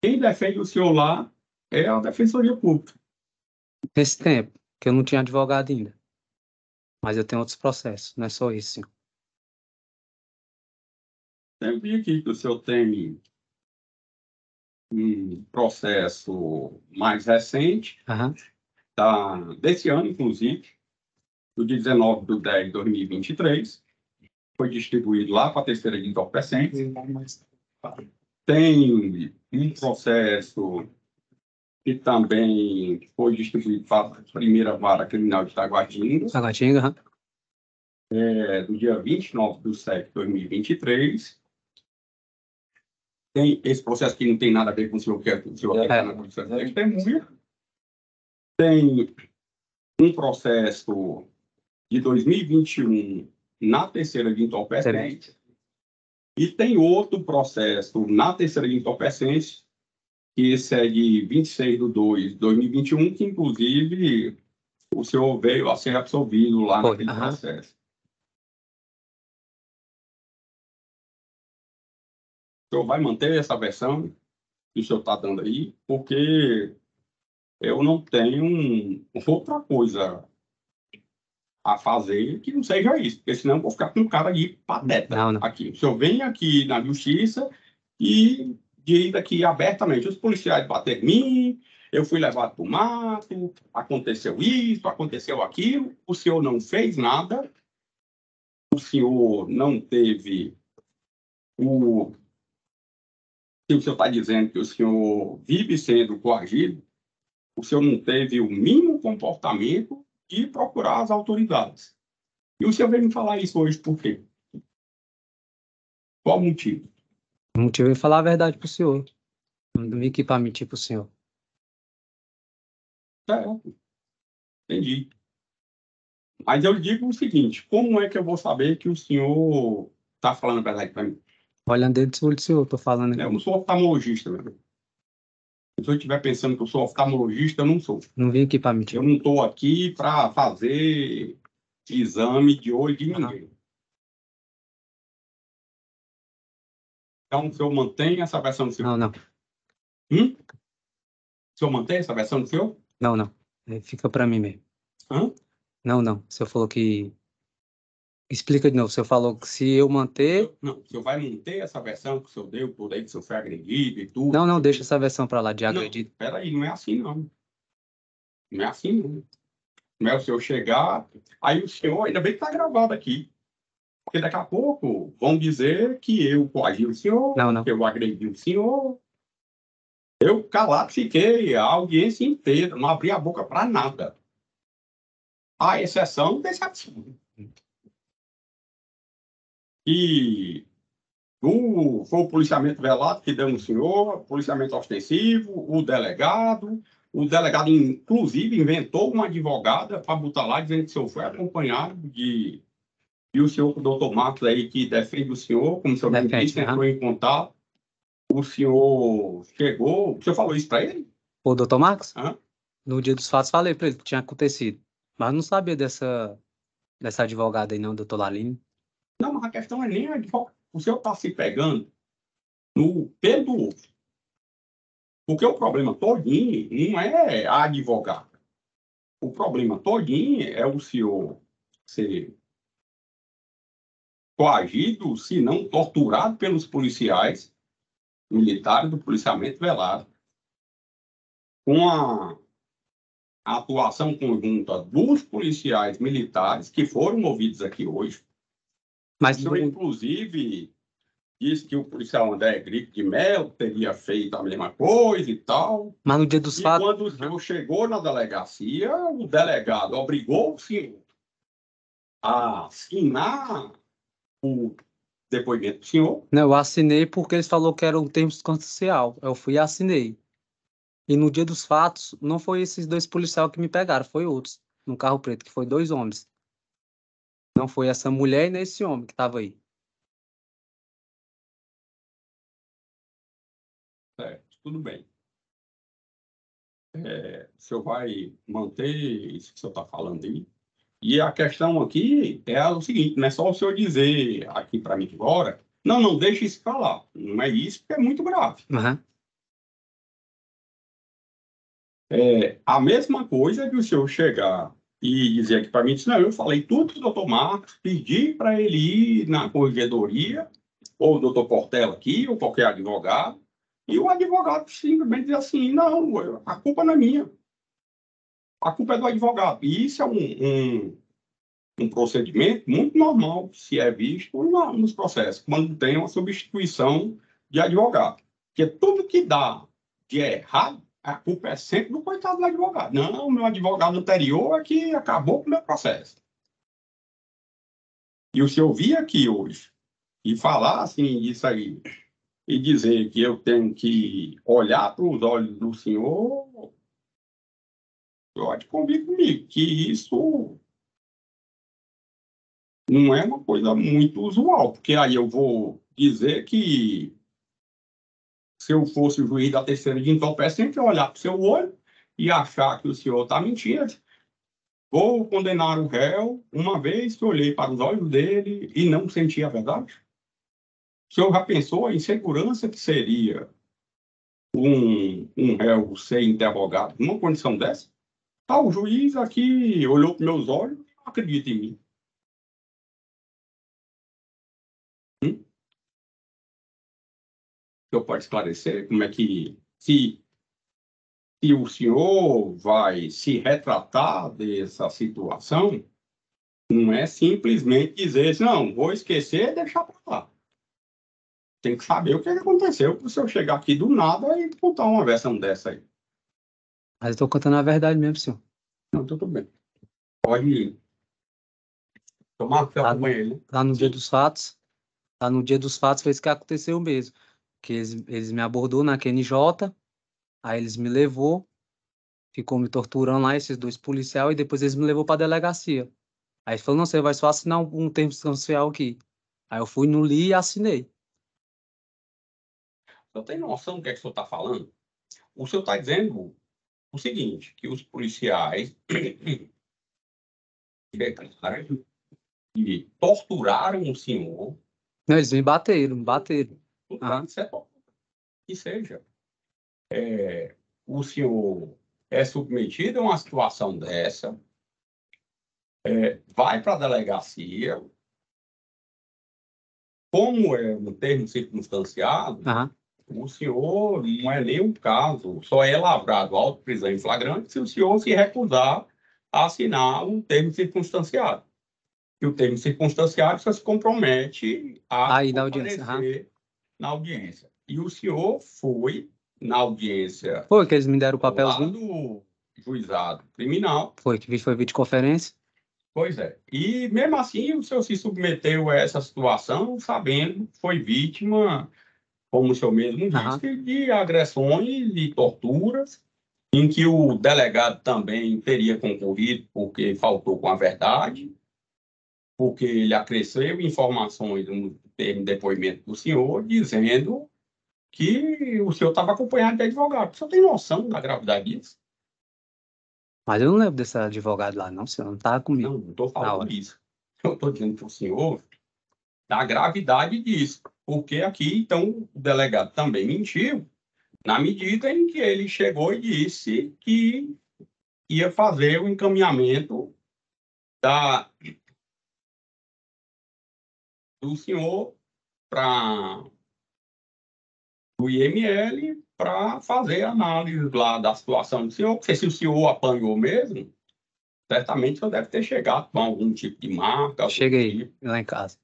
quem defende o senhor lá é a Defensoria Pública. Nesse tempo, que eu não tinha advogado ainda. Mas eu tenho outros processos, não é só isso. Eu vi aqui que o senhor tem um processo mais recente, desse ano, inclusive, do dia 19/10/2023, foi distribuído lá para a terceira de entorpecentes. Tem um processo que também foi distribuído para a primeira vara criminal de Taguatinga. Do dia 29/7/2023. Tem esse processo que não tem nada a ver com o senhor que o senhor quer na condição de testemunha. Tem um processo de 2021 na terceira de entorpecentes. E tem outro processo na terceira de entorpecentes que esse é de 26/2/2021, que inclusive o senhor veio a ser absolvido lá Foi, naquele aham. processo. O senhor vai manter essa versão que o senhor está dando aí, porque eu não tenho outra coisa a fazer que não seja isso, porque senão eu vou ficar com um cara de pateta Não, não. aqui. O senhor vem aqui na justiça e diz aqui abertamente, os policiais bateram em mim, eu fui levado para o mato, aconteceu isso, aconteceu aquilo, o senhor não fez nada, o senhor não teve o... Se o senhor está dizendo que o senhor vive sendo coagido, o senhor não teve o mínimo comportamento de procurar as autoridades. E o senhor veio me falar isso hoje por quê? Qual o motivo? O motivo é falar a verdade pro senhor. Não vim aqui para mentir pro senhor. Certo, entendi. Mas eu lhe digo o seguinte, como é que eu vou saber que o senhor está falando a verdade para mim? Olhando dentro do olho do senhor, tô falando Eu aqui. não sou oftalmologista, meu amigo. Se eu estiver pensando que eu sou oftalmologista, eu não sou. Não vim aqui para mentir. Eu não estou aqui para fazer exame de olho de Aham. ninguém. Então, o senhor mantém essa versão do senhor? Não, não. O senhor mantém essa versão do senhor? Não, não. Fica para mim mesmo. Hã? Não, não. O senhor falou que... Explica de novo. O senhor falou que se eu manter... Não, o senhor vai manter essa versão que o senhor deu por aí, que o senhor foi agredido e tudo? Não, não. Deixa essa versão para lá de Não, agredido. peraí, não é assim, não. Não é assim, não. Não é o senhor chegar, aí o senhor, ainda bem que está gravado aqui, porque daqui a pouco vão dizer que eu coagi o senhor, Não, não. que eu agredi o senhor. Eu calado fiquei a audiência inteira, não abri a boca para nada. A exceção desse absurdo. E foi o policiamento velado que deu no senhor, policiamento ostensivo, o delegado, inclusive, inventou uma advogada para botar lá, dizendo que o senhor foi acompanhado de... E o senhor, o doutor Marcos aí, que defende o senhor, como o senhor bem Defende, disse, aham. entrou em contato, o senhor chegou... O senhor falou isso para ele? O doutor Marcos? Hã? No dia dos fatos, falei para ele que tinha acontecido. Mas não sabia dessa advogada aí, não, doutor Laline. Não, mas a questão é nem a advogada. O senhor está se pegando no pelo do outro. Porque o problema todinho não é a advogada. O problema todinho é o senhor ser coagido, se não torturado pelos policiais militares do policiamento velado, com a atuação conjunta dos policiais militares que foram ouvidos aqui hoje. Mas O senhor, inclusive, disse que o policial André Gripe de Mello teria feito a mesma coisa e tal. Mas no dia dos E fatos... quando o senhor chegou na delegacia, o delegado obrigou o senhor a assinar o depoimento do senhor. Não, eu assinei porque eles falaram que era um termo circunstancial. Eu fui e assinei. E no dia dos fatos, não foi esses dois policiais que me pegaram, foi outros. No carro preto, que foi 2 homens. Não foi essa mulher e nem esse homem que estava aí. Certo, tudo bem. O senhor vai manter isso que o senhor está falando aí. E a questão aqui é o seguinte, não é só o senhor dizer aqui para mim agora, não, deixe isso para lá. Não é isso, porque é muito grave. Uhum. A mesma coisa de o senhor chegar e dizer aqui para mim, não, eu falei tudo para o doutor Marcos, pedi para ele ir na corregedoria, ou o doutor Portela aqui, ou qualquer advogado, e o advogado simplesmente diz assim, não, a culpa não é minha. A culpa é do advogado. E isso é um procedimento muito normal, se é visto nos processos, quando tem uma substituição de advogado. Porque tudo que dá de errado, a culpa é sempre do coitado do advogado. Não, meu advogado anterior é que acabou com o meu processo. E o senhor vir aqui hoje e falar assim isso aí, e dizer que eu tenho que olhar para os olhos do senhor, pode convir comigo, que isso não é uma coisa muito usual, porque aí eu vou dizer que se eu fosse o juiz da terceira de entorpecente, eu olhar para o seu olho e achar que o senhor está mentindo. Vou condenar o réu uma vez que olhei para os olhos dele e não senti a verdade? O senhor já pensou a insegurança que seria um réu ser interrogado numa condição dessa? O juiz aqui olhou para meus olhos e não acredita em mim. O senhor pode esclarecer como é que, se o senhor vai se retratar dessa situação, não é simplesmente dizer, não, vou esquecer e deixar para lá. Tem que saber o que aconteceu para o senhor chegar aqui do nada e contar uma versão dessa aí. Mas eu estou contando a verdade mesmo, senhor. Não, tudo bem. Pode tomar café com ele. Lá no dia dos fatos, foi isso que aconteceu mesmo. Que eles me abordou na QNJ, aí eles me levou, ficou me torturando lá, esses 2 policiais, e depois eles me levou para a delegacia. Aí ele falou, não, você vai só assinar um termo substancial aqui. Aí eu fui no li e assinei. O senhor tem noção do que é que o senhor está falando? O senhor está dizendo o seguinte, que os policiais que torturaram o senhor... Não, eles me bateram. Isso é tortura. Que seja. O senhor é submetido a uma situação dessa, vai para a delegacia, como é um termo circunstanciado, o senhor não é nenhum caso, só é lavrado auto-prisão em flagrante se o senhor se recusar a assinar um termo circunstanciado. E o termo circunstanciado só se compromete a comparecer na audiência. E o senhor foi na audiência... Foi que eles me deram o papelzinho. Lá do juizado criminal. Foi videoconferência. Pois é. E, mesmo assim, o senhor se submeteu a essa situação sabendo que foi vítima, como o senhor mesmo disse, de agressões e torturas, em que o delegado também teria concorrido porque faltou com a verdade, porque ele acresceu informações no termo de depoimento do senhor, dizendo que o senhor estava acompanhado de advogado. O senhor tem noção da gravidade disso? Mas eu não lembro desse advogado lá, não, senhor. Não estava comigo. Não estou falando isso. Eu estou dizendo para o senhor da gravidade disso. Porque aqui, então, o delegado também mentiu, na medida em que ele chegou e disse que ia fazer o encaminhamento do senhor para o IML para fazer a análise lá da situação do senhor, porque se o senhor apanhou mesmo, certamente o senhor deve ter chegado com algum tipo de marca. Cheguei lá em casa.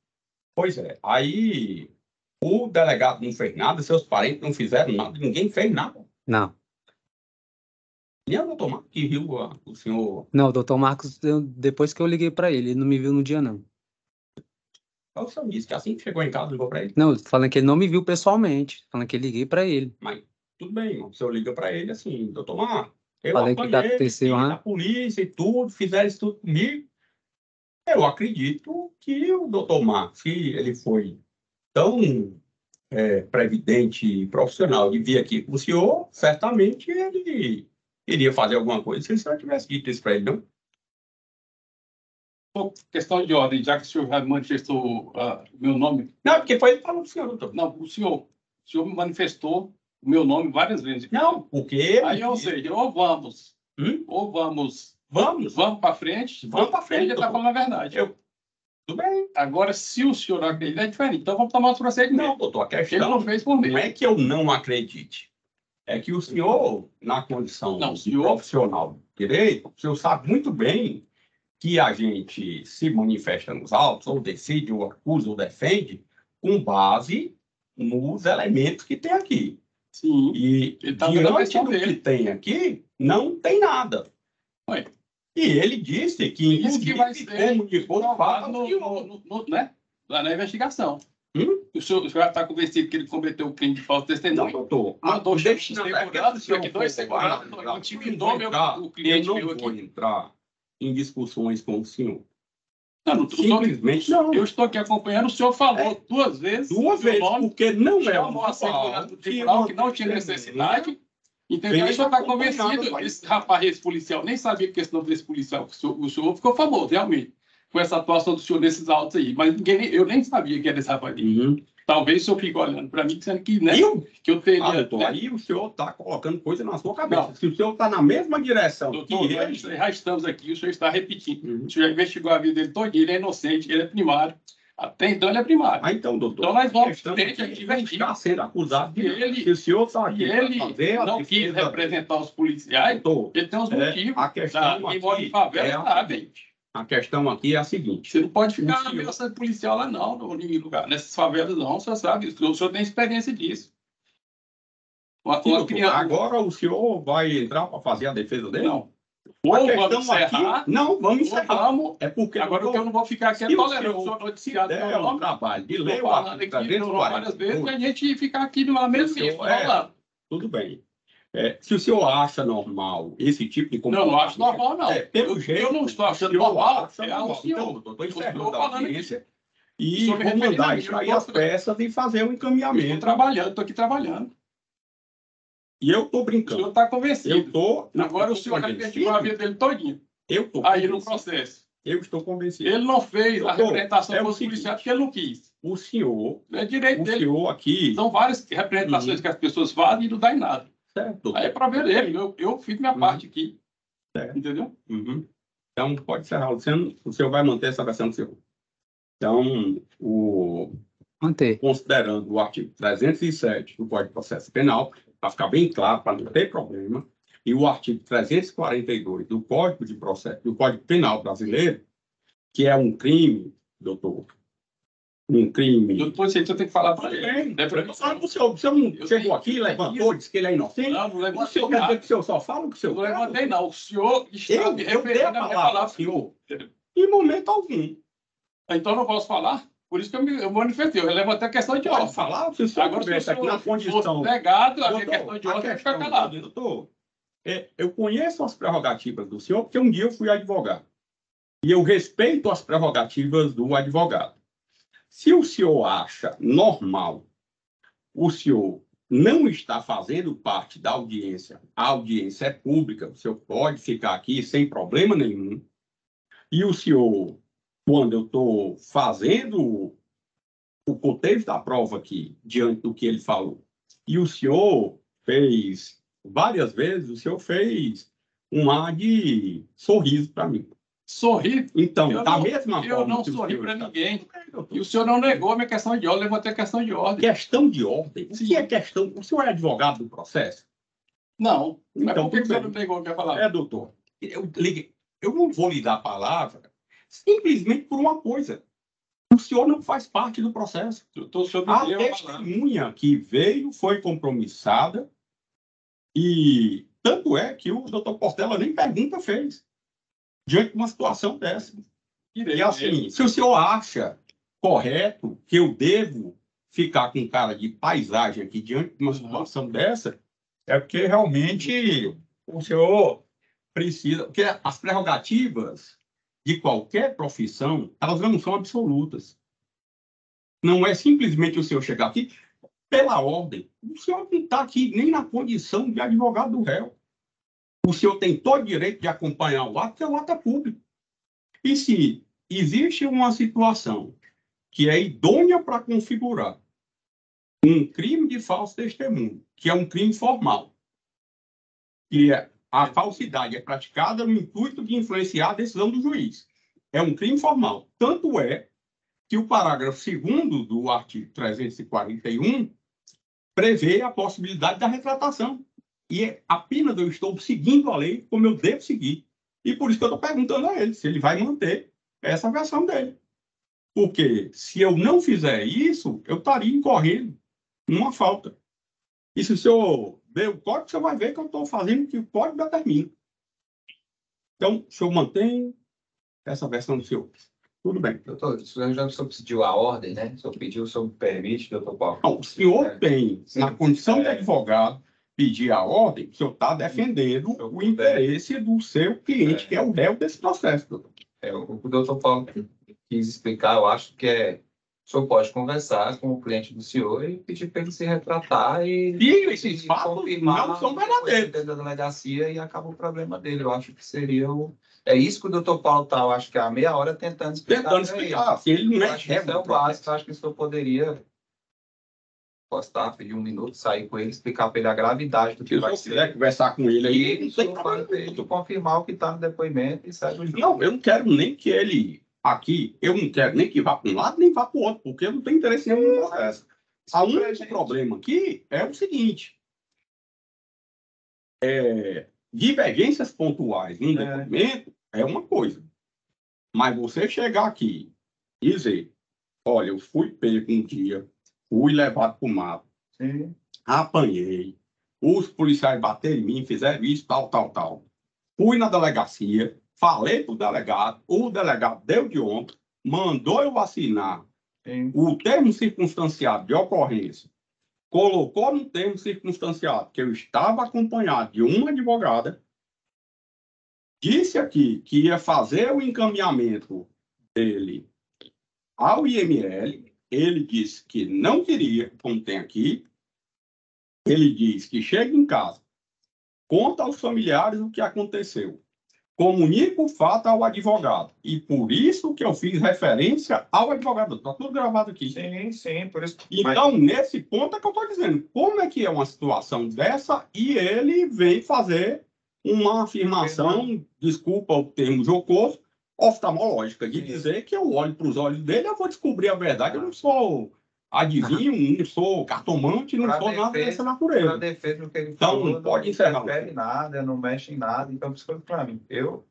Pois é. Aí o delegado não fez nada, seus parentes não fizeram nada, ninguém fez nada. Não. Nem o doutor Marcos que viu o senhor... Não, o doutor Marcos, depois que eu liguei para ele não me viu no dia, não. O senhor disse que assim que chegou em casa, ligou para ele. Não, falando que ele não me viu pessoalmente, falando que eu liguei para ele. Mas tudo bem, irmão. O senhor liga para ele assim, doutor Marcos, eu falei que aconteceu, da polícia e tudo, fizeram isso tudo comigo. Eu acredito que o doutor Marcos, se ele foi tão previdente e profissional de vir aqui com o senhor, certamente ele iria fazer alguma coisa se o senhor tivesse dito isso para ele, não? Questão de ordem, já que o senhor já manifestou o meu nome. Não, porque foi ele que falou do senhor, doutor. Não, o senhor manifestou o meu nome várias vezes. Não, porque... Aí, ou seja, ou vamos para frente, vamos para frente, ele está falando a verdade. Tudo bem. Agora, se o senhor não acredita, é diferente. Então, vamos tomar outro procedimento. Não, doutor, a questão... Ele não fez por mim. Não é que eu não acredite. É que o senhor, na condição profissional do direito, o senhor sabe muito bem que a gente se manifesta nos autos, ou decide, ou acusa, ou defende, com base nos elementos que tem aqui. Sim. E diante do que tem aqui, não tem nada. Ué. E ele disse que, inclusive, vai ser comunicou né? Lá na investigação. O senhor está convencido que ele cometeu o crime de falso testemunho? Não, doutor. Mandou chefe de segurado, senhor, que 2 segurados, intimidou o cliente meu aqui. Eu não vou entrar em discussões com o senhor. Não, Simplesmente não. Eu estou aqui acompanhando, o senhor falou duas vezes. Porque não é chamou a segurança do tribunal que não tinha necessidade. Entendeu? Aí o senhor está convencido. Esse rapaz, esse policial, nem sabia que esse nome desse policial, o senhor ficou famoso, realmente, com essa atuação do senhor nesses autos aí. Mas eu nem sabia que era esse rapaz. Talvez o senhor fique olhando para mim, dizendo que, né, que eu teria... doutor, aí o senhor está colocando coisa na sua cabeça. Não. Se o senhor está na mesma direção... Doutor, nós já estamos aqui, o senhor está repetindo. O senhor já investigou a vida dele todinha, ele é inocente, ele é primário. Até então ele é primário. Então, doutor... Então nós vamos está sendo acusado de ele, se o senhor está aqui ele não quis representar os policiais, doutor, ele tem uns motivos. A questão quem mora em favela sabe. A questão aqui é a seguinte... Você não pode ficar ameaçando policial lá, não, em nenhum lugar. Nessas favelas, não, você sabe. O senhor tem experiência disso. Agora o senhor vai entrar para fazer a defesa dele? Não. Ou vamos encerrar. Não, vamos encerrar. É porque agora eu não vou ficar aqui tolerando o senhor noticiado meu nome. Trabalho de ler o artigo várias vezes e a gente ficar aqui numa mesma tudo bem. Se o senhor acha normal esse tipo de comportamento... Não acho normal, não. Eu não estou achando normal. O senhor. Estou encerrando a audiência e vou mandar extrair as peças e fazer um encaminhamento. Estou aqui trabalhando. E eu estou brincando. O senhor está convencido. Agora o senhor investigou a vida dele todinho. Eu estou aí no processo. Eu estou convencido. Ele não fez a representação dos policiais porque ele não quis. O senhor... É direito dele. O senhor aqui... São várias representações que as pessoas fazem e não dá em nada. Certo. Aí é para ver ele. Eu fiz minha parte aqui. Certo. Entendeu? Então, pode encerrar. O senhor vai manter essa versão do senhor. Então, considerando o artigo 307 do Código de Processo Penal, para ficar bem claro, para não ter problema, e o artigo 342 do Código de Processo, do Código Penal brasileiro, que é um crime, doutor, um crime... Doutor, você tem que falar para ele. O senhor não chegou aqui, levantou, disse que ele é inocente? Não levantei. O senhor quer dizer que o senhor só fala o que o senhor quer? Não levantei, não. O senhor está me referindo a minha palavra, senhor. Em momento algum. Então não posso falar? Por isso que eu manifestei. Eu levantei a questão de ordem. Falar, se o senhor agora, se aqui na condição... negado, a minha questão de ordem vai ficar calado. Doutor, eu conheço as prerrogativas do senhor, porque um dia eu fui advogado. E eu respeito as prerrogativas do advogado. Se o senhor acha normal o senhor não está fazendo parte da audiência, a audiência é pública, o senhor pode ficar aqui sem problema nenhum, e o senhor, quando eu estou fazendo o cotejo da prova aqui, diante do que ele falou, e o senhor fez, várias vezes, o senhor fez um ar de sorriso para mim. Sorrir? Então, da mesma forma... Eu não sorri para ninguém. E o senhor não negou a minha questão de ordem, levantei a questão de ordem. Questão de ordem? O que é questão? O senhor é advogado do processo? Não. Mas então, por que o senhor não negou a minha palavra? Doutor, eu não vou lhe dar a palavra simplesmente por uma coisa. O senhor não faz parte do processo. A testemunha que veio foi compromissada e tanto é que o doutor Portela nem pergunta fez diante de uma situação dessa. E assim, se o senhor acha correto que eu devo ficar com cara de paisagem aqui diante de uma situação dessa, é porque realmente o senhor precisa... Porque as prerrogativas de qualquer profissão, elas não são absolutas. Não é simplesmente o senhor chegar aqui pela ordem. O senhor não está aqui nem na condição de advogado do réu. O senhor tem todo o direito de acompanhar o ato, porque o ato é público. E se existe uma situação que é idônea para configurar um crime de falso testemunho, que é um crime formal, que a falsidade é praticada no intuito de influenciar a decisão do juiz. É um crime formal. Tanto é que o parágrafo 2º do artigo 341 prevê a possibilidade da retratação. E apenas eu estou seguindo a lei como eu devo seguir. E por isso que eu estou perguntando a ele se ele vai manter essa versão dele. Porque se eu não fizer isso, eu estaria incorrendo numa falta. E se o senhor ver o código, você vai ver que eu estou fazendo o que o código determina. Então, o senhor mantém essa versão do senhor. Tudo bem. Doutor, o senhor já pediu a ordem, né? O senhor pediu, o senhor permite, doutor Paulo? Não, o senhor tem, na condição de advogado, pedir a ordem, o senhor está defendendo o interesse do seu cliente, que é o réu desse processo, doutor. O doutor Paulo quis explicar, eu acho que o senhor pode conversar com o cliente do senhor e pedir para ele se retratar e esses fatos confirmar não são verdadeiros. dentro da delegacia e acaba o problema dele. Eu acho que seria É isso que o doutor Paulo está, eu acho que há meia hora tentando explicar. Se ele não eu acho que isso é o básico, eu acho que o senhor poderia postar, pedir um minuto, sair com ele, explicar para ele a gravidade do que vai ser. Se eu quiser conversar com ele aí, não tem problema. Ele confirmar o que está no depoimento e sai do jogo. Não, eu não quero nem que ele aqui, eu não quero nem que vá para um lado, nem vá para o outro, porque eu não tenho interesse nenhum no processo. O único problema aqui é o seguinte: divergências pontuais num depoimento é uma coisa, mas você chegar aqui e dizer, olha, eu fui pego um dia, fui levado para o mato, apanhei, os policiais bateram em mim, fizeram isso, tal. Fui na delegacia, falei para o delegado deu de ontem, mandou eu assinar o termo circunstanciado de ocorrência, colocou no termo circunstanciado que eu estava acompanhado de uma advogada, disse aqui que ia fazer o encaminhamento dele ao IML, ele disse que não queria, como tem aqui, ele diz que chega em casa, conta aos familiares o que aconteceu, comunica o fato ao advogado, e por isso que eu fiz referência ao advogado. Está tudo gravado aqui. Sim, por isso. Então, nesse ponto é que eu estou dizendo, como é que é uma situação dessa e ele vem fazer uma afirmação, desculpa o termo jocoso, oftalmológica, de dizer que eu olho para os olhos dele, eu vou descobrir a verdade. Eu não sou adivinho, não sou cartomante, não sou nada dessa natureza. Para defesa do que ele então, falou, pode encerrar. Não interfere em nada, não mexe em nada. Então, isso foi para mim. Eu